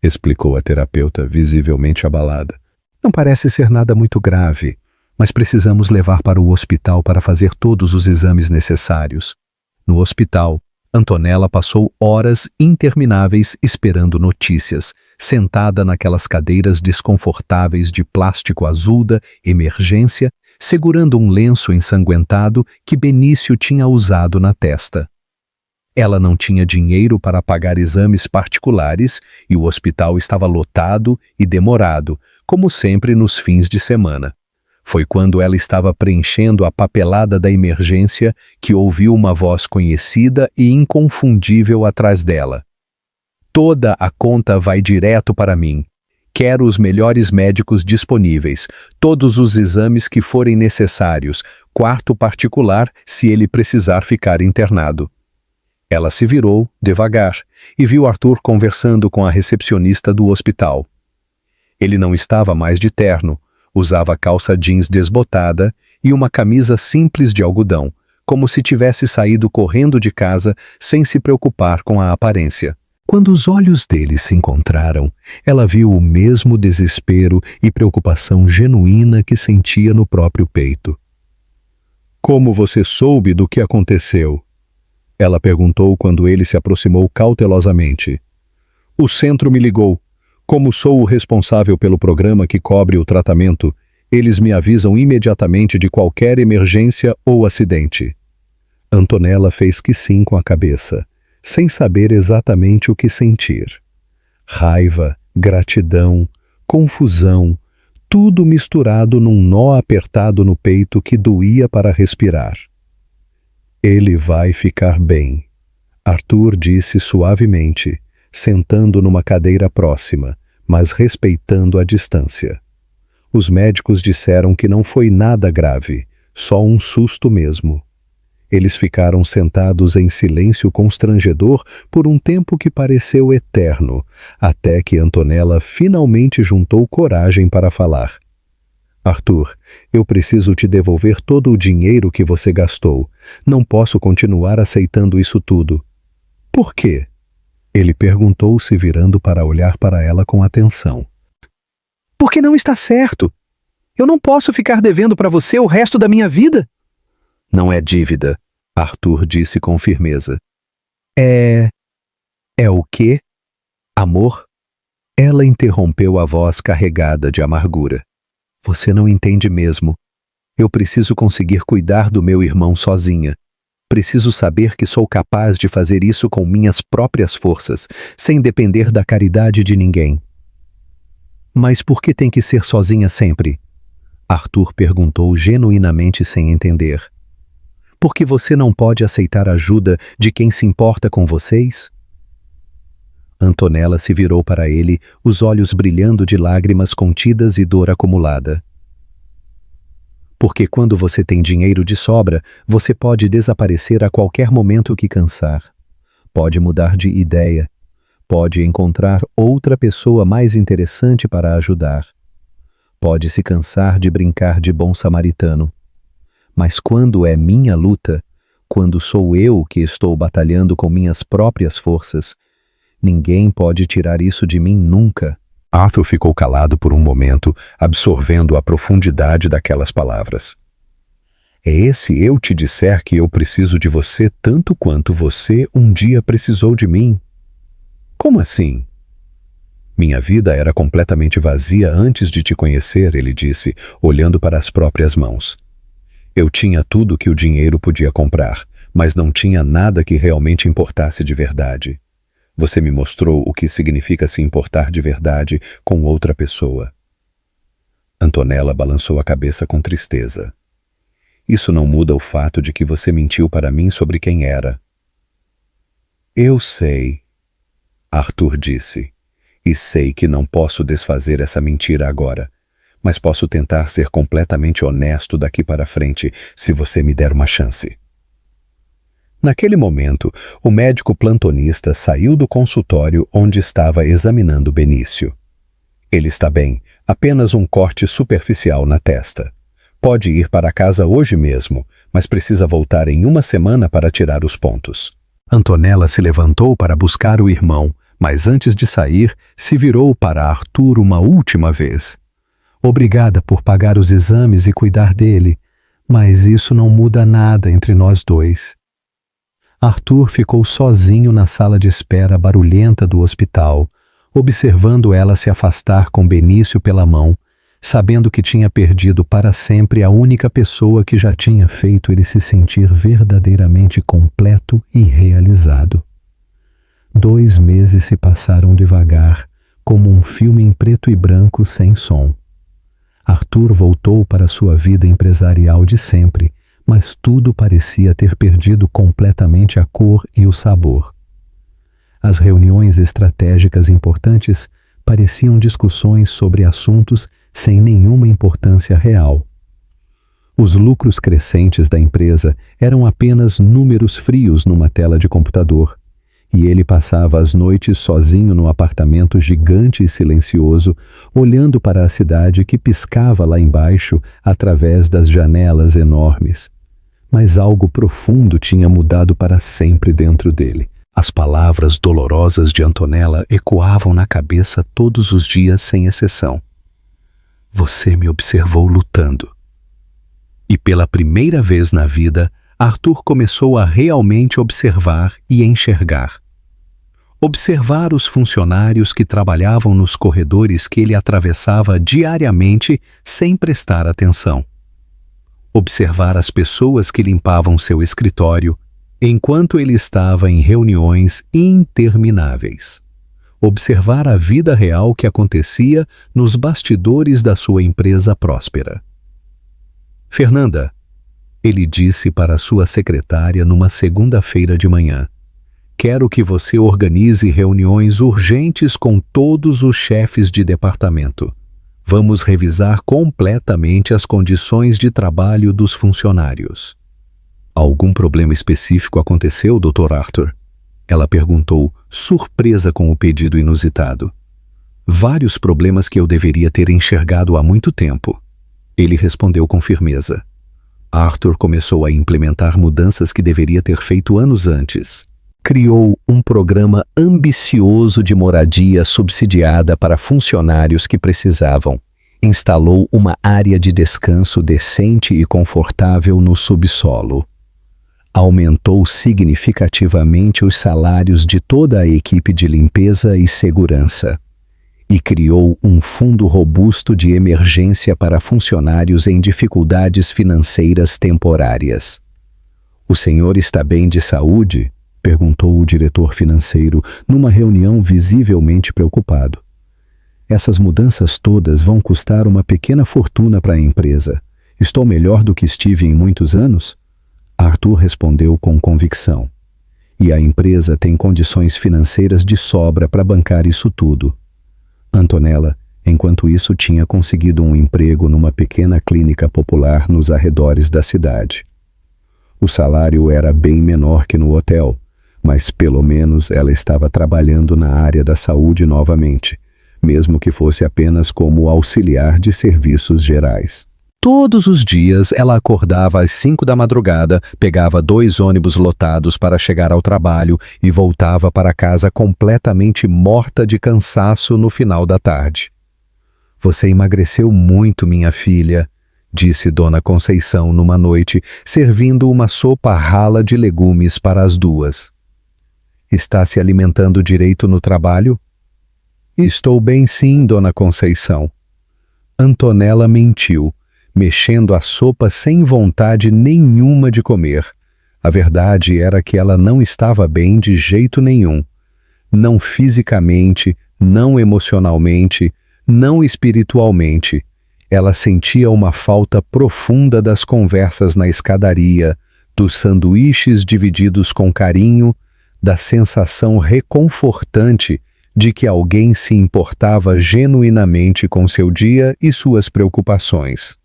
explicou a terapeuta, visivelmente abalada. Não parece ser nada muito grave, mas precisamos levar para o hospital para fazer todos os exames necessários. No hospital, Antonella passou horas intermináveis esperando notícias, sentada naquelas cadeiras desconfortáveis de plástico azul da emergência, segurando um lenço ensanguentado que Benício tinha usado na testa. Ela não tinha dinheiro para pagar exames particulares e o hospital estava lotado e demorado, como sempre nos fins de semana. Foi quando ela estava preenchendo a papelada da emergência que ouviu uma voz conhecida e inconfundível atrás dela. Toda a conta vai direto para mim. Quero os melhores médicos disponíveis, todos os exames que forem necessários, quarto particular se ele precisar ficar internado. Ela se virou, devagar, e viu Arthur conversando com a recepcionista do hospital. Ele não estava mais de terno, usava calça jeans desbotada e uma camisa simples de algodão, como se tivesse saído correndo de casa sem se preocupar com a aparência. Quando os olhos dele se encontraram, ela viu o mesmo desespero e preocupação genuína que sentia no próprio peito. Como você soube do que aconteceu? Ela perguntou quando ele se aproximou cautelosamente. O centro me ligou. Como sou o responsável pelo programa que cobre o tratamento, eles me avisam imediatamente de qualquer emergência ou acidente. Antonella fez que sim com a cabeça, sem saber exatamente o que sentir. Raiva, gratidão, confusão, tudo misturado num nó apertado no peito que doía para respirar. Ele vai ficar bem, Arthur disse suavemente, sentando numa cadeira próxima, mas respeitando a distância. Os médicos disseram que não foi nada grave, só um susto mesmo. Eles ficaram sentados em silêncio constrangedor por um tempo que pareceu eterno, até que Antonella finalmente juntou coragem para falar. Arthur, eu preciso te devolver todo o dinheiro que você gastou. Não posso continuar aceitando isso tudo. Por quê? Ele perguntou, se virando para olhar para ela com atenção. Porque não está certo. Eu não posso ficar devendo para você o resto da minha vida. Não é dívida, Arthur disse com firmeza. É o quê? Amor? Ela interrompeu a voz carregada de amargura. Você não entende mesmo. Eu preciso conseguir cuidar do meu irmão sozinha. Preciso saber que sou capaz de fazer isso com minhas próprias forças, sem depender da caridade de ninguém. Mas por que tem que ser sozinha sempre? Arthur perguntou genuinamente sem entender. Porque você não pode aceitar a ajuda de quem se importa com vocês? Antonella se virou para ele, os olhos brilhando de lágrimas contidas e dor acumulada. Porque quando você tem dinheiro de sobra, você pode desaparecer a qualquer momento que cansar. Pode mudar de ideia. Pode encontrar outra pessoa mais interessante para ajudar. Pode se cansar de brincar de bom samaritano. Mas quando é minha luta, quando sou eu que estou batalhando com minhas próprias forças, ninguém pode tirar isso de mim nunca. Arthur ficou calado por um momento, absorvendo a profundidade daquelas palavras. É esse eu te disser que eu preciso de você tanto quanto você um dia precisou de mim? Como assim? Minha vida era completamente vazia antes de te conhecer, ele disse, olhando para as próprias mãos. Eu tinha tudo que o dinheiro podia comprar, mas não tinha nada que realmente importasse de verdade. Você me mostrou o que significa se importar de verdade com outra pessoa. Antonella balançou a cabeça com tristeza. Isso não muda o fato de que você mentiu para mim sobre quem era. Eu sei, Arthur disse, e sei que não posso desfazer essa mentira agora, mas posso tentar ser completamente honesto daqui para frente se você me der uma chance. Naquele momento, o médico plantonista saiu do consultório onde estava examinando Benício. Ele está bem, apenas um corte superficial na testa. Pode ir para casa hoje mesmo, mas precisa voltar em uma semana para tirar os pontos. Antonella se levantou para buscar o irmão, mas antes de sair, se virou para Arthur uma última vez. Obrigada por pagar os exames e cuidar dele, mas isso não muda nada entre nós dois. Arthur ficou sozinho na sala de espera barulhenta do hospital, observando ela se afastar com Benício pela mão, sabendo que tinha perdido para sempre a única pessoa que já tinha feito ele se sentir verdadeiramente completo e realizado. 2 meses se passaram devagar, como um filme em preto e branco sem som. Arthur voltou para sua vida empresarial de sempre, mas tudo parecia ter perdido completamente a cor e o sabor. As reuniões estratégicas importantes pareciam discussões sobre assuntos sem nenhuma importância real. Os lucros crescentes da empresa eram apenas números frios numa tela de computador, e ele passava as noites sozinho no apartamento gigante e silencioso, olhando para a cidade que piscava lá embaixo através das janelas enormes. Mas algo profundo tinha mudado para sempre dentro dele. As palavras dolorosas de Antonella ecoavam na cabeça todos os dias sem exceção. Você me observou lutando. E pela primeira vez na vida, Arthur começou a realmente observar e enxergar. Observar os funcionários que trabalhavam nos corredores que ele atravessava diariamente sem prestar atenção. Observar as pessoas que limpavam seu escritório enquanto ele estava em reuniões intermináveis. Observar a vida real que acontecia nos bastidores da sua empresa próspera. Fernanda, ele disse para sua secretária numa segunda-feira de manhã, quero que você organize reuniões urgentes com todos os chefes de departamento. Vamos revisar completamente as condições de trabalho dos funcionários. Algum problema específico aconteceu, Dr. Arthur? Ela perguntou, surpresa com o pedido inusitado. Vários problemas que eu deveria ter enxergado há muito tempo. Ele respondeu com firmeza. Arthur começou a implementar mudanças que deveria ter feito anos antes. Criou um programa ambicioso de moradia subsidiada para funcionários que precisavam. Instalou uma área de descanso decente e confortável no subsolo. Aumentou significativamente os salários de toda a equipe de limpeza e segurança. E criou um fundo robusto de emergência para funcionários em dificuldades financeiras temporárias. O senhor está bem de saúde? Perguntou o diretor financeiro numa reunião visivelmente preocupado. Essas mudanças todas vão custar uma pequena fortuna para a empresa. Estou melhor do que estive em muitos anos? Arthur respondeu com convicção. E a empresa tem condições financeiras de sobra para bancar isso tudo. Antonella, enquanto isso, tinha conseguido um emprego numa pequena clínica popular nos arredores da cidade. O salário era bem menor que no hotel, mas pelo menos ela estava trabalhando na área da saúde novamente, mesmo que fosse apenas como auxiliar de serviços gerais. Todos os dias ela acordava às 5 da madrugada, pegava 2 ônibus lotados para chegar ao trabalho e voltava para casa completamente morta de cansaço no final da tarde. Você emagreceu muito, minha filha, disse Dona Conceição numa noite, servindo uma sopa rala de legumes para as duas. Está se alimentando direito no trabalho? Estou bem sim, Dona Conceição. Antonella mentiu, mexendo a sopa sem vontade nenhuma de comer. A verdade era que ela não estava bem de jeito nenhum. Não fisicamente, não emocionalmente, não espiritualmente. Ela sentia uma falta profunda das conversas na escadaria, dos sanduíches divididos com carinho, da sensação reconfortante de que alguém se importava genuinamente com seu dia e suas preocupações.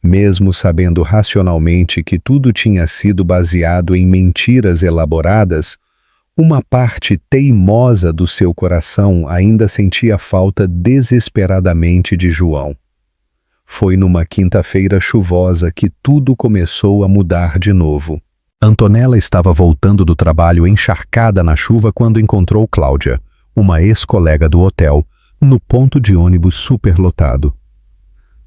Mesmo sabendo racionalmente que tudo tinha sido baseado em mentiras elaboradas, uma parte teimosa do seu coração ainda sentia falta desesperadamente de João. Foi numa quinta-feira chuvosa que tudo começou a mudar de novo. Antonella estava voltando do trabalho encharcada na chuva quando encontrou Cláudia, uma ex-colega do hotel, no ponto de ônibus superlotado.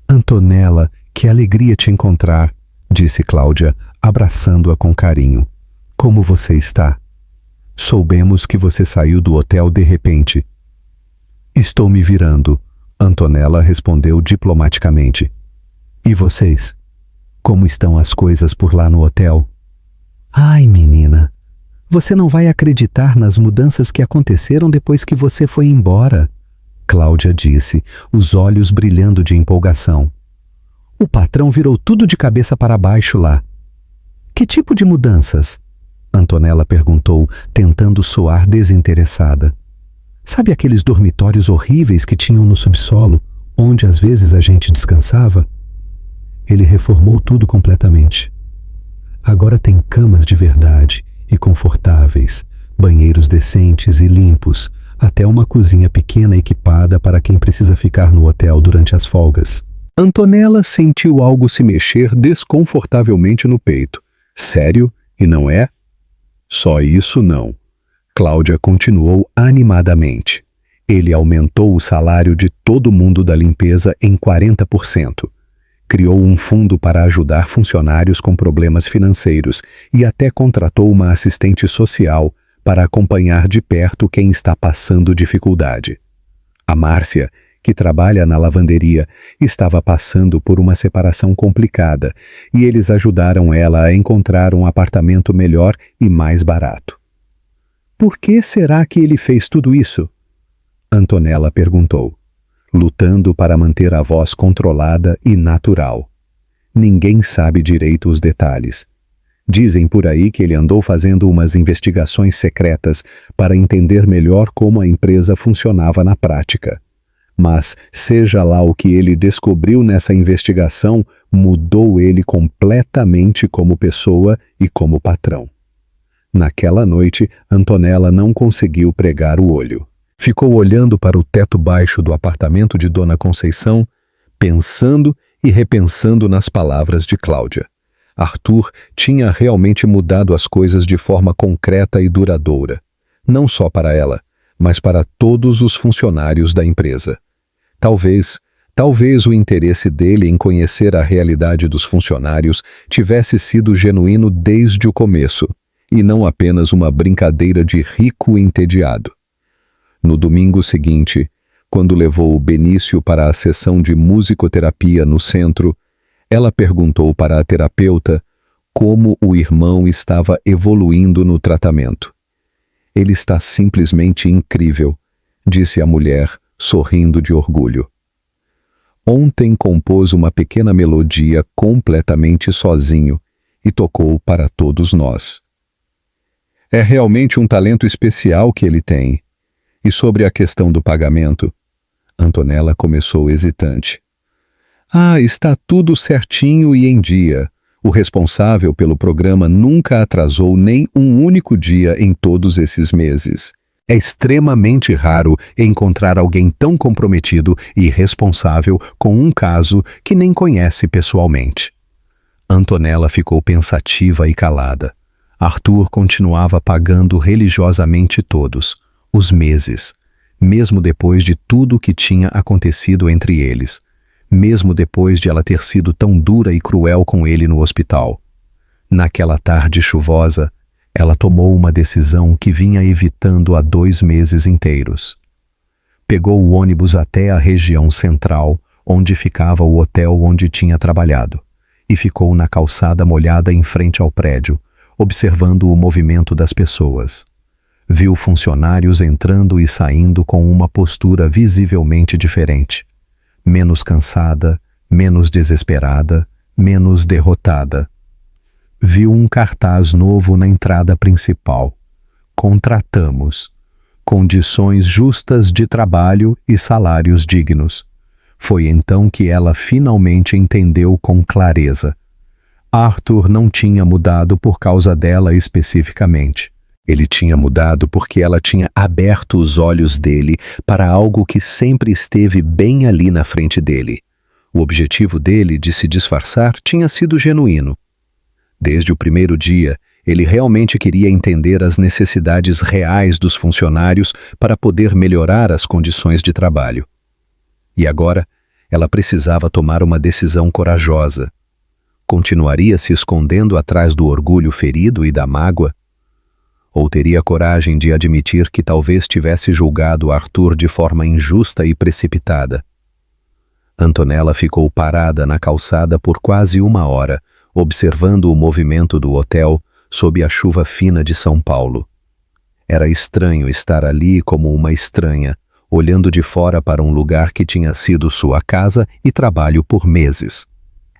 Antonella, que alegria te encontrar, disse Cláudia, abraçando-a com carinho. Como você está? Soubemos que você saiu do hotel de repente. Estou me virando, Antonella respondeu diplomaticamente. E vocês? Como estão as coisas por lá no hotel? Ai, menina, você não vai acreditar nas mudanças que aconteceram depois que você foi embora, Cláudia disse, os olhos brilhando de empolgação. O patrão virou tudo de cabeça para baixo lá. Que tipo de mudanças? Antonella perguntou, tentando soar desinteressada. Sabe aqueles dormitórios horríveis que tinham no subsolo, onde às vezes a gente descansava? Ele reformou tudo completamente. Agora tem camas de verdade e confortáveis, banheiros decentes e limpos, até uma cozinha pequena equipada para quem precisa ficar no hotel durante as folgas. Antonella sentiu algo se mexer desconfortavelmente no peito. Sério? E não é? Só isso não. Cláudia continuou animadamente. Ele aumentou o salário de todo mundo da limpeza em 40%. Criou um fundo para ajudar funcionários com problemas financeiros e até contratou uma assistente social para acompanhar de perto quem está passando dificuldade. A Márcia, que trabalha na lavanderia, estava passando por uma separação complicada e eles ajudaram ela a encontrar um apartamento melhor e mais barato. Por que será que ele fez tudo isso? Antonella perguntou, lutando para manter a voz controlada e natural. Ninguém sabe direito os detalhes. Dizem por aí que ele andou fazendo umas investigações secretas para entender melhor como a empresa funcionava na prática. Mas, seja lá o que ele descobriu nessa investigação, mudou ele completamente como pessoa e como patrão. Naquela noite, Antonella não conseguiu pregar o olho. Ficou olhando para o teto baixo do apartamento de Dona Conceição, pensando e repensando nas palavras de Cláudia. Arthur tinha realmente mudado as coisas de forma concreta e duradoura, não só para ela, mas para todos os funcionários da empresa. Talvez o interesse dele em conhecer a realidade dos funcionários tivesse sido genuíno desde o começo, e não apenas uma brincadeira de rico entediado. No domingo seguinte, quando levou o Benício para a sessão de musicoterapia no centro, ela perguntou para a terapeuta como o irmão estava evoluindo no tratamento. Ele está simplesmente incrível, disse a mulher, sorrindo de orgulho. Ontem compôs uma pequena melodia completamente sozinho e tocou para todos nós. É realmente um talento especial que ele tem. E sobre a questão do pagamento? Antonella começou hesitante. Está tudo certinho e em dia. O responsável pelo programa nunca atrasou nem um único dia em todos esses meses. É extremamente raro encontrar alguém tão comprometido e responsável com um caso que nem conhece pessoalmente. Antonella ficou pensativa e calada. Arthur continuava pagando religiosamente todos, os meses, mesmo depois de tudo o que tinha acontecido entre eles, mesmo depois de ela ter sido tão dura e cruel com ele no hospital. Naquela tarde chuvosa, ela tomou uma decisão que vinha evitando há 2 meses inteiros. Pegou o ônibus até a região central, onde ficava o hotel onde tinha trabalhado, e ficou na calçada molhada em frente ao prédio, observando o movimento das pessoas. Viu funcionários entrando e saindo com uma postura visivelmente diferente. Menos cansada, menos desesperada, menos derrotada. Viu um cartaz novo na entrada principal. Contratamos. Condições justas de trabalho e salários dignos. Foi então que ela finalmente entendeu com clareza. Arthur não tinha mudado por causa dela especificamente. Ele tinha mudado porque ela tinha aberto os olhos dele para algo que sempre esteve bem ali na frente dele. O objetivo dele de se disfarçar tinha sido genuíno. Desde o primeiro dia, ele realmente queria entender as necessidades reais dos funcionários para poder melhorar as condições de trabalho. E agora, ela precisava tomar uma decisão corajosa. Continuaria se escondendo atrás do orgulho ferido e da mágoa? Ou teria coragem de admitir que talvez tivesse julgado Arthur de forma injusta e precipitada? Antonella ficou parada na calçada por quase 1 hora, observando o movimento do hotel sob a chuva fina de São Paulo. Era estranho estar ali como uma estranha, olhando de fora para um lugar que tinha sido sua casa e trabalho por meses.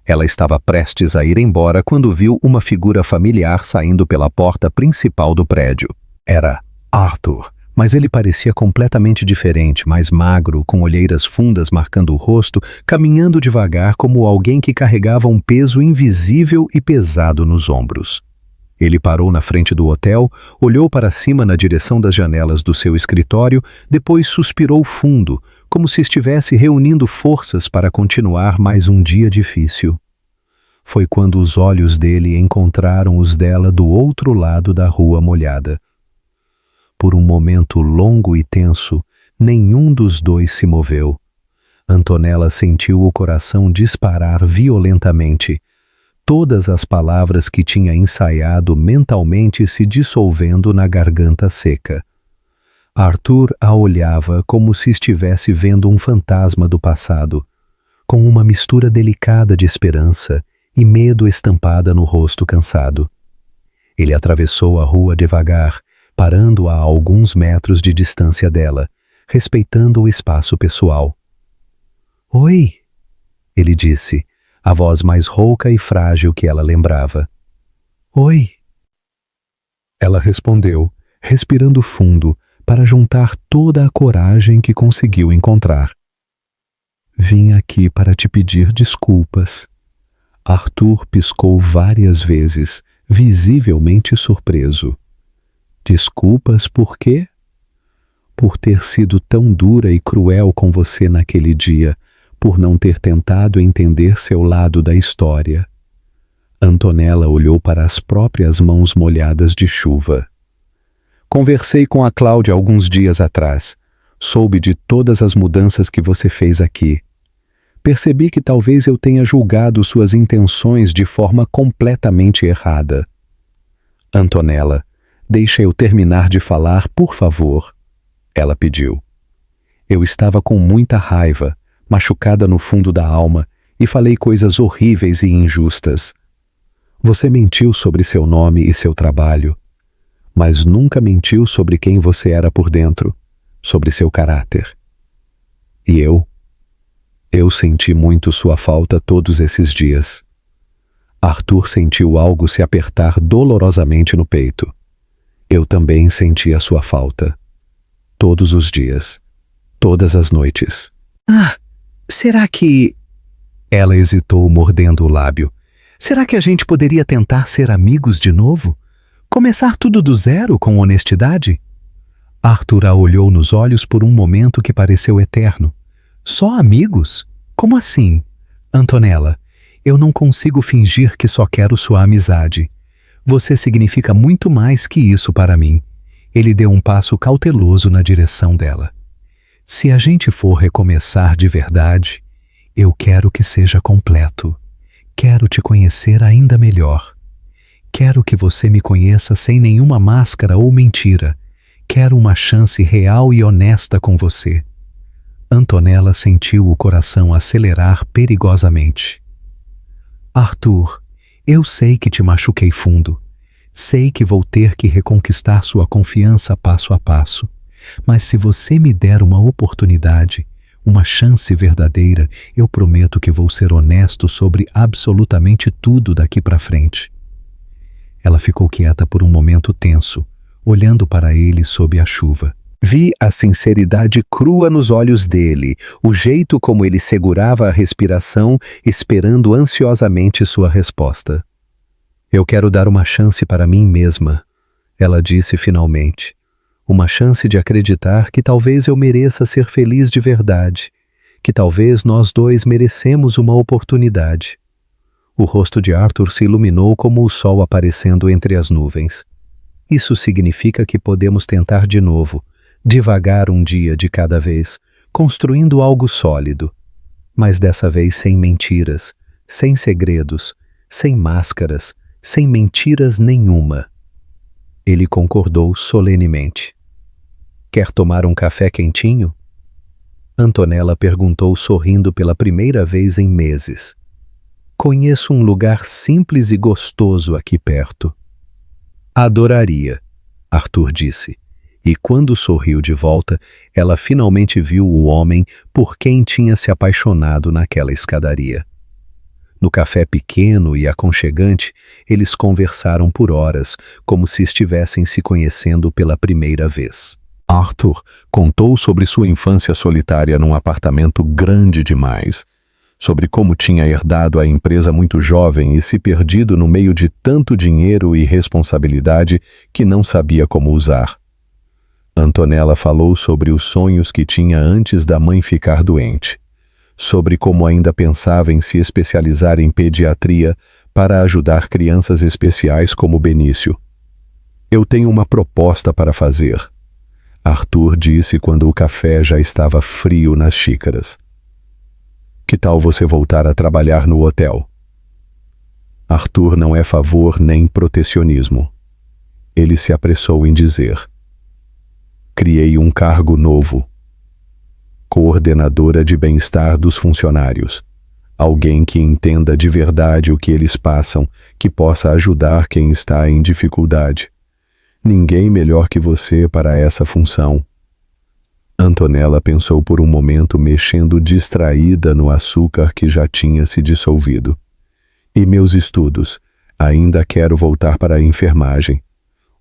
Ela estava prestes a ir embora quando viu uma figura familiar saindo pela porta principal do prédio. Era Arthur, mas ele parecia completamente diferente, mais magro, com olheiras fundas marcando o rosto, caminhando devagar como alguém que carregava um peso invisível e pesado nos ombros. Ele parou na frente do hotel, olhou para cima na direção das janelas do seu escritório, depois suspirou fundo, como se estivesse reunindo forças para continuar mais um dia difícil. Foi quando os olhos dele encontraram os dela do outro lado da rua molhada. Por um momento longo e tenso, nenhum dos dois se moveu. Antonella sentiu o coração disparar violentamente, todas as palavras que tinha ensaiado mentalmente se dissolvendo na garganta seca. Arthur a olhava como se estivesse vendo um fantasma do passado, com uma mistura delicada de esperança e medo estampada no rosto cansado. Ele atravessou a rua devagar, parando a alguns metros de distância dela, respeitando o espaço pessoal. "Oi", ele disse, a voz mais rouca e frágil que ela lembrava. "Oi". Ela respondeu, respirando fundo, para juntar toda a coragem que conseguiu encontrar. "Vim aqui para te pedir desculpas." Arthur piscou várias vezes, visivelmente surpreso. "Desculpas por quê?" "Por ter sido tão dura e cruel com você naquele dia, por não ter tentado entender seu lado da história." Antonella olhou para as próprias mãos molhadas de chuva. "Conversei com a Cláudia alguns dias atrás. Soube de todas as mudanças que você fez aqui. Percebi que talvez eu tenha julgado suas intenções de forma completamente errada." "Antonella, deixa eu terminar de falar, por favor", ela pediu. "Eu estava com muita raiva, machucada no fundo da alma, e falei coisas horríveis e injustas. Você mentiu sobre seu nome e seu trabalho, mas nunca mentiu sobre quem você era por dentro, sobre seu caráter. E eu senti muito sua falta todos esses dias. Arthur sentiu algo se apertar dolorosamente no peito. Eu também senti a sua falta. Todos os dias. Todas as noites. Será que... Ela hesitou, mordendo o lábio. Será que a gente poderia tentar ser amigos de novo? Começar tudo do zero com honestidade? Arthur a olhou nos olhos por um momento que pareceu eterno. Só amigos? Como assim? Antonella, eu não consigo fingir que só quero sua amizade. Você significa muito mais que isso para mim. Ele deu um passo cauteloso na direção dela. Se a gente for recomeçar de verdade, eu quero que seja completo. Quero te conhecer ainda melhor. Quero que você me conheça sem nenhuma máscara ou mentira. Quero uma chance real e honesta com você. Antonella sentiu o coração acelerar perigosamente. Arthur, eu sei que te machuquei fundo. Sei que vou ter que reconquistar sua confiança passo a passo. Mas se você me der uma oportunidade, uma chance verdadeira, eu prometo que vou ser honesto sobre absolutamente tudo daqui para frente. Ela ficou quieta por um momento tenso, olhando para ele sob a chuva. Vi a sinceridade crua nos olhos dele, o jeito como ele segurava a respiração, esperando ansiosamente sua resposta. Eu quero dar uma chance para mim mesma, ela disse finalmente. Uma chance de acreditar que talvez eu mereça ser feliz de verdade, que talvez nós dois merecemos uma oportunidade. O rosto de Arthur se iluminou como o sol aparecendo entre as nuvens. Isso significa que podemos tentar de novo, devagar um dia de cada vez, construindo algo sólido. Mas dessa vez sem mentiras, sem segredos, sem máscaras, sem mentiras nenhuma. Ele concordou solenemente. Quer tomar um café quentinho? Antonella perguntou sorrindo pela primeira vez em meses. Conheço um lugar simples e gostoso aqui perto. Adoraria, Arthur disse. E quando sorriu de volta, ela finalmente viu o homem por quem tinha se apaixonado naquela escadaria. No café pequeno e aconchegante, eles conversaram por horas, como se estivessem se conhecendo pela primeira vez. Arthur contou sobre sua infância solitária num apartamento grande demais, sobre como tinha herdado a empresa muito jovem e se perdido no meio de tanto dinheiro e responsabilidade que não sabia como usar. Antonella falou sobre os sonhos que tinha antes da mãe ficar doente, sobre como ainda pensava em se especializar em pediatria para ajudar crianças especiais como Benício. Eu tenho uma proposta para fazer, Arthur disse quando o café já estava frio nas xícaras. Que tal você voltar a trabalhar no hotel? Arthur não é favor nem protecionismo. Ele se apressou em dizer. Criei um cargo novo. Coordenadora de bem-estar dos funcionários. Alguém que entenda de verdade o que eles passam, que possa ajudar quem está em dificuldade. Ninguém melhor que você para essa função. Antonella pensou por um momento, mexendo distraída no açúcar que já tinha se dissolvido. E meus estudos? Ainda quero voltar para a enfermagem.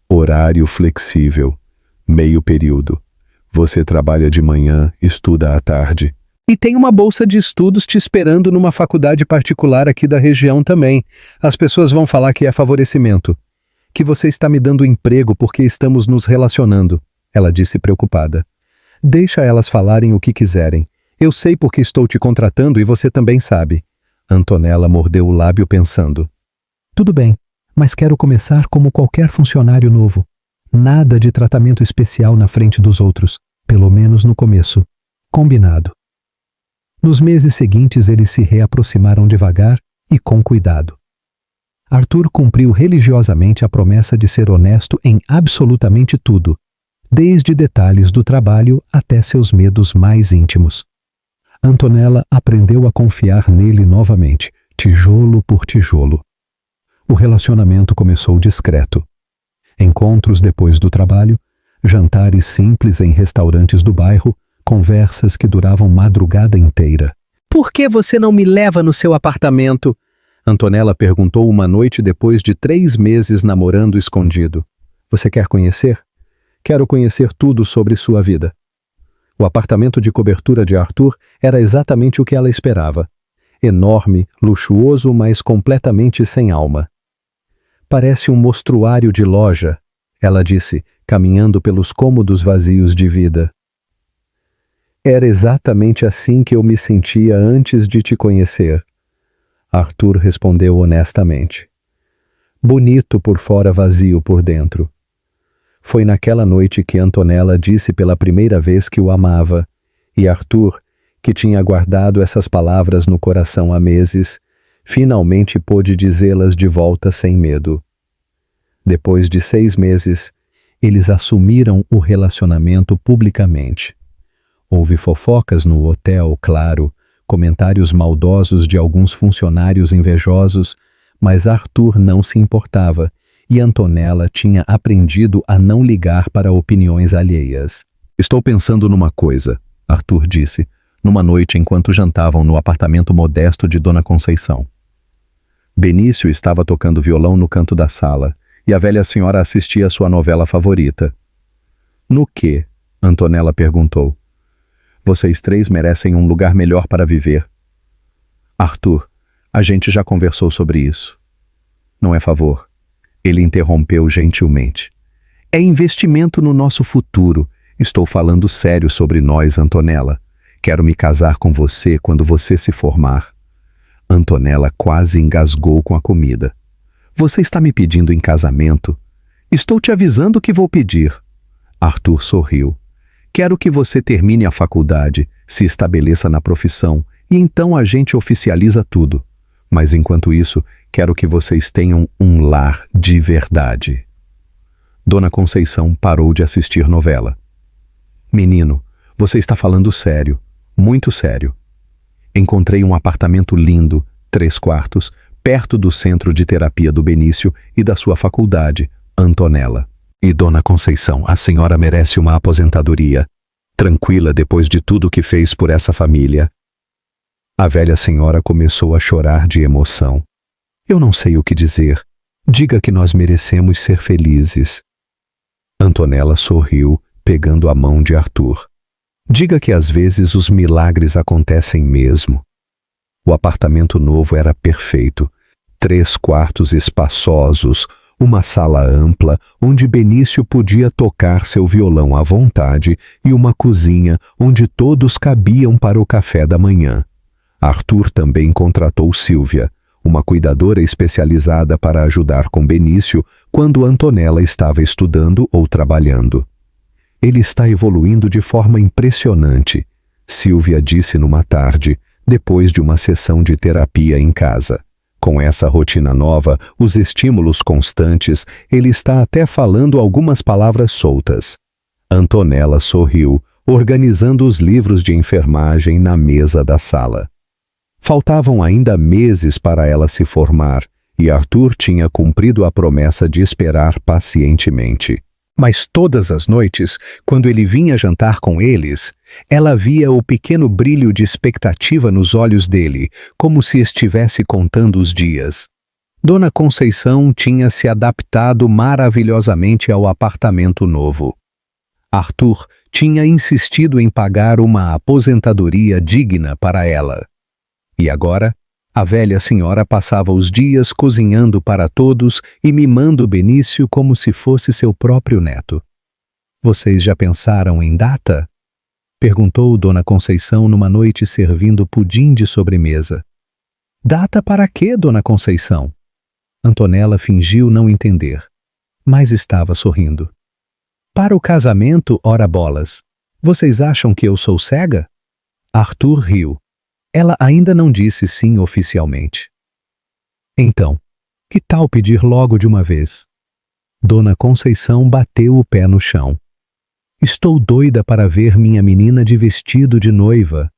Horário flexível. Meio período. Você trabalha de manhã, estuda à tarde. E tem uma bolsa de estudos te esperando numa faculdade particular aqui da região também. As pessoas vão falar que é favorecimento. Que você está me dando emprego porque estamos nos relacionando, ela disse preocupada. Deixa elas falarem o que quiserem. Eu sei porque estou te contratando e você também sabe. Antonella mordeu o lábio pensando. Tudo bem, mas quero começar como qualquer funcionário novo. Nada de tratamento especial na frente dos outros, pelo menos no começo. Combinado. Nos meses seguintes eles se reaproximaram devagar e com cuidado. Arthur cumpriu religiosamente a promessa de ser honesto em absolutamente tudo, desde detalhes do trabalho até seus medos mais íntimos. Antonella aprendeu a confiar nele novamente, tijolo por tijolo. O relacionamento começou discreto. Encontros depois do trabalho, jantares simples em restaurantes do bairro, conversas que duravam madrugada inteira. Por que você não me leva no seu apartamento? Antonella perguntou uma noite depois de 3 meses namorando escondido. Você quer conhecer? Quero conhecer tudo sobre sua vida. O apartamento de cobertura de Arthur era exatamente o que ela esperava. Enorme, luxuoso, mas completamente sem alma. Parece um mostruário de loja, ela disse, caminhando pelos cômodos vazios de vida. Era exatamente assim que eu me sentia antes de te conhecer. Arthur respondeu honestamente. Bonito por fora, vazio por dentro. Foi naquela noite que Antonella disse pela primeira vez que o amava, e Arthur, que tinha guardado essas palavras no coração há meses, finalmente pôde dizê-las de volta sem medo. Depois de 6 meses, eles assumiram o relacionamento publicamente. Houve fofocas no hotel, claro, comentários maldosos de alguns funcionários invejosos, mas Arthur não se importava e Antonella tinha aprendido a não ligar para opiniões alheias. Estou pensando numa coisa, Arthur disse, numa noite enquanto jantavam no apartamento modesto de Dona Conceição. Benício estava tocando violão no canto da sala e a velha senhora assistia à sua novela favorita. No quê? Antonella perguntou. Vocês 3 merecem um lugar melhor para viver. Arthur, a gente já conversou sobre isso. Não é favor. Ele interrompeu gentilmente. É investimento no nosso futuro. Estou falando sério sobre nós, Antonella. Quero me casar com você quando você se formar. Antonella quase engasgou com a comida. Você está me pedindo em casamento? Estou te avisando que vou pedir. Arthur sorriu. Quero que você termine a faculdade, se estabeleça na profissão e então a gente oficializa tudo. Mas enquanto isso, quero que vocês tenham um lar de verdade. Dona Conceição parou de assistir novela. Menino, você está falando sério, muito sério. Encontrei um apartamento lindo, 3 quartos, perto do centro de terapia do Benício e da sua faculdade, Antonella. E Dona Conceição, a senhora merece uma aposentadoria, tranquila depois de tudo que fez por essa família. A velha senhora começou a chorar de emoção. Eu não sei o que dizer. Diga que nós merecemos ser felizes. Antonella sorriu, pegando a mão de Arthur. Diga que às vezes os milagres acontecem mesmo. O apartamento novo era perfeito. 3 quartos espaçosos, uma sala ampla onde Benício podia tocar seu violão à vontade e uma cozinha onde todos cabiam para o café da manhã. Arthur também contratou Silvia, uma cuidadora especializada para ajudar com Benício quando Antonella estava estudando ou trabalhando. Ele está evoluindo de forma impressionante, Silvia disse numa tarde, depois de uma sessão de terapia em casa. Com essa rotina nova, os estímulos constantes, ele está até falando algumas palavras soltas. Antonella sorriu, organizando os livros de enfermagem na mesa da sala. Faltavam ainda meses para ela se formar, e Arthur tinha cumprido a promessa de esperar pacientemente. Mas todas as noites, quando ele vinha jantar com eles, ela via o pequeno brilho de expectativa nos olhos dele, como se estivesse contando os dias. Dona Conceição tinha se adaptado maravilhosamente ao apartamento novo. Arthur tinha insistido em pagar uma aposentadoria digna para ela. E agora, a velha senhora passava os dias cozinhando para todos e mimando Benício como se fosse seu próprio neto. Vocês já pensaram em data? Perguntou Dona Conceição numa noite servindo pudim de sobremesa. Data para quê, Dona Conceição? Antonella fingiu não entender, mas estava sorrindo. Para o casamento, ora bolas. Vocês acham que eu sou cega? Arthur riu. Ela ainda não disse sim oficialmente. Então, que tal pedir logo de uma vez? Dona Conceição bateu o pé no chão. Estou doida para ver minha menina de vestido de noiva.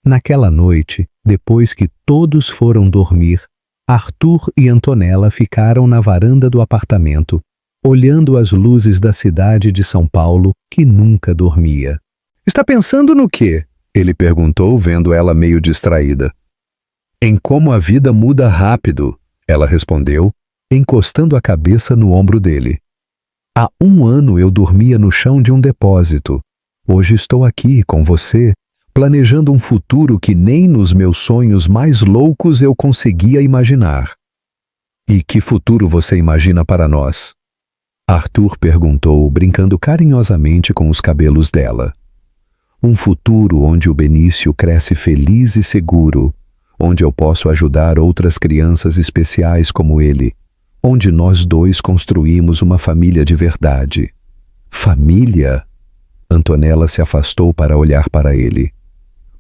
Naquela noite, depois que todos foram dormir, Arthur e Antonella ficaram na varanda do apartamento, olhando as luzes da cidade de São Paulo, que nunca dormia. Está pensando no quê? Ele perguntou, vendo ela meio distraída. Em como a vida muda rápido, ela respondeu, encostando a cabeça no ombro dele. Há 1 ano eu dormia no chão de um depósito. Hoje estou aqui com você, planejando um futuro que nem nos meus sonhos mais loucos eu conseguia imaginar. E que futuro você imagina para nós? Arthur perguntou, brincando carinhosamente com os cabelos dela. Um futuro onde o Benício cresce feliz e seguro, onde eu posso ajudar outras crianças especiais como ele, onde nós dois construímos uma família de verdade. Família? Antonella se afastou para olhar para ele.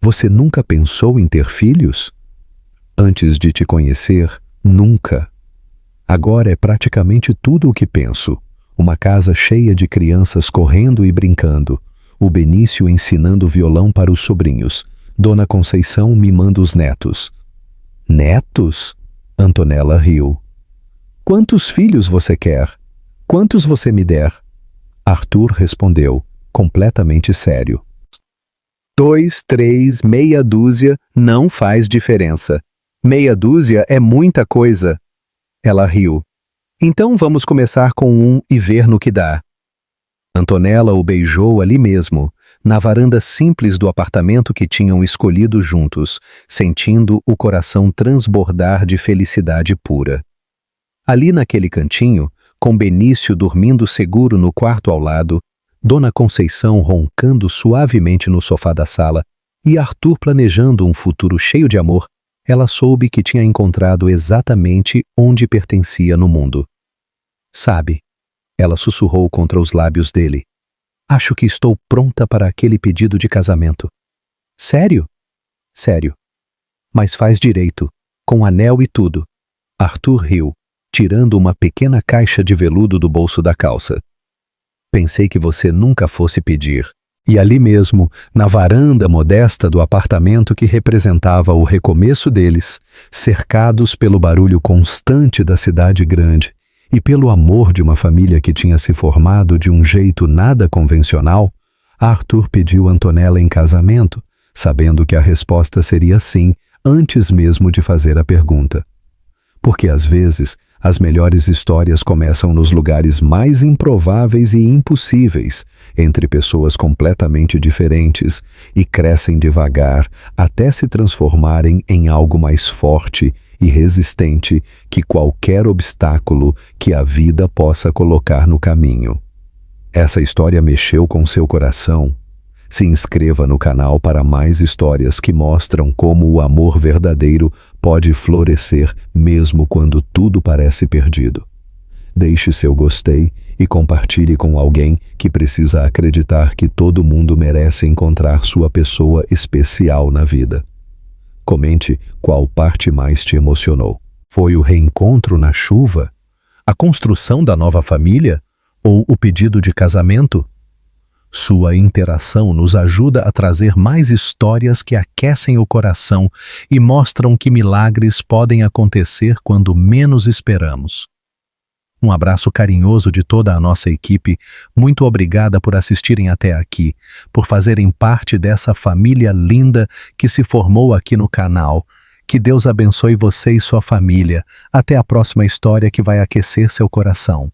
Você nunca pensou em ter filhos? Antes de te conhecer, nunca. Agora é praticamente tudo o que penso. Uma casa cheia de crianças correndo e brincando, o Benício ensinando violão para os sobrinhos, Dona Conceição mimando os netos. Netos? Antonella riu. Quantos filhos você quer? Quantos você me der? Arthur respondeu, completamente sério. 2, 3, meia dúzia não faz diferença. Meia dúzia é muita coisa. Ela riu. Então vamos começar com 1 e ver no que dá. Antonella o beijou ali mesmo, na varanda simples do apartamento que tinham escolhido juntos, sentindo o coração transbordar de felicidade pura. Ali naquele cantinho, com Benício dormindo seguro no quarto ao lado, Dona Conceição roncando suavemente no sofá da sala e Arthur planejando um futuro cheio de amor, ela soube que tinha encontrado exatamente onde pertencia no mundo. Sabe, ela sussurrou contra os lábios dele. Acho que estou pronta para aquele pedido de casamento. Sério? Sério. Mas faz direito, com anel e tudo. Arthur riu, tirando uma pequena caixa de veludo do bolso da calça. Pensei que você nunca fosse pedir. E ali mesmo, na varanda modesta do apartamento que representava o recomeço deles, cercados pelo barulho constante da cidade grande e pelo amor de uma família que tinha se formado de um jeito nada convencional, Arthur pediu Antonella em casamento, sabendo que a resposta seria sim, antes mesmo de fazer a pergunta. Porque às vezes, as melhores histórias começam nos lugares mais improváveis e impossíveis, entre pessoas completamente diferentes, e crescem devagar até se transformarem em algo mais forte e resistente que qualquer obstáculo que a vida possa colocar no caminho. Essa história mexeu com seu coração? Se inscreva no canal para mais histórias que mostram como o amor verdadeiro pode florescer mesmo quando tudo parece perdido. Deixe seu gostei e compartilhe com alguém que precisa acreditar que todo mundo merece encontrar sua pessoa especial na vida. Comente qual parte mais te emocionou. Foi o reencontro na chuva? A construção da nova família? Ou o pedido de casamento? Sua interação nos ajuda a trazer mais histórias que aquecem o coração e mostram que milagres podem acontecer quando menos esperamos. Um abraço carinhoso de toda a nossa equipe. Muito obrigada por assistirem até aqui, por fazerem parte dessa família linda que se formou aqui no canal. Que Deus abençoe você e sua família. Até a próxima história que vai aquecer seu coração.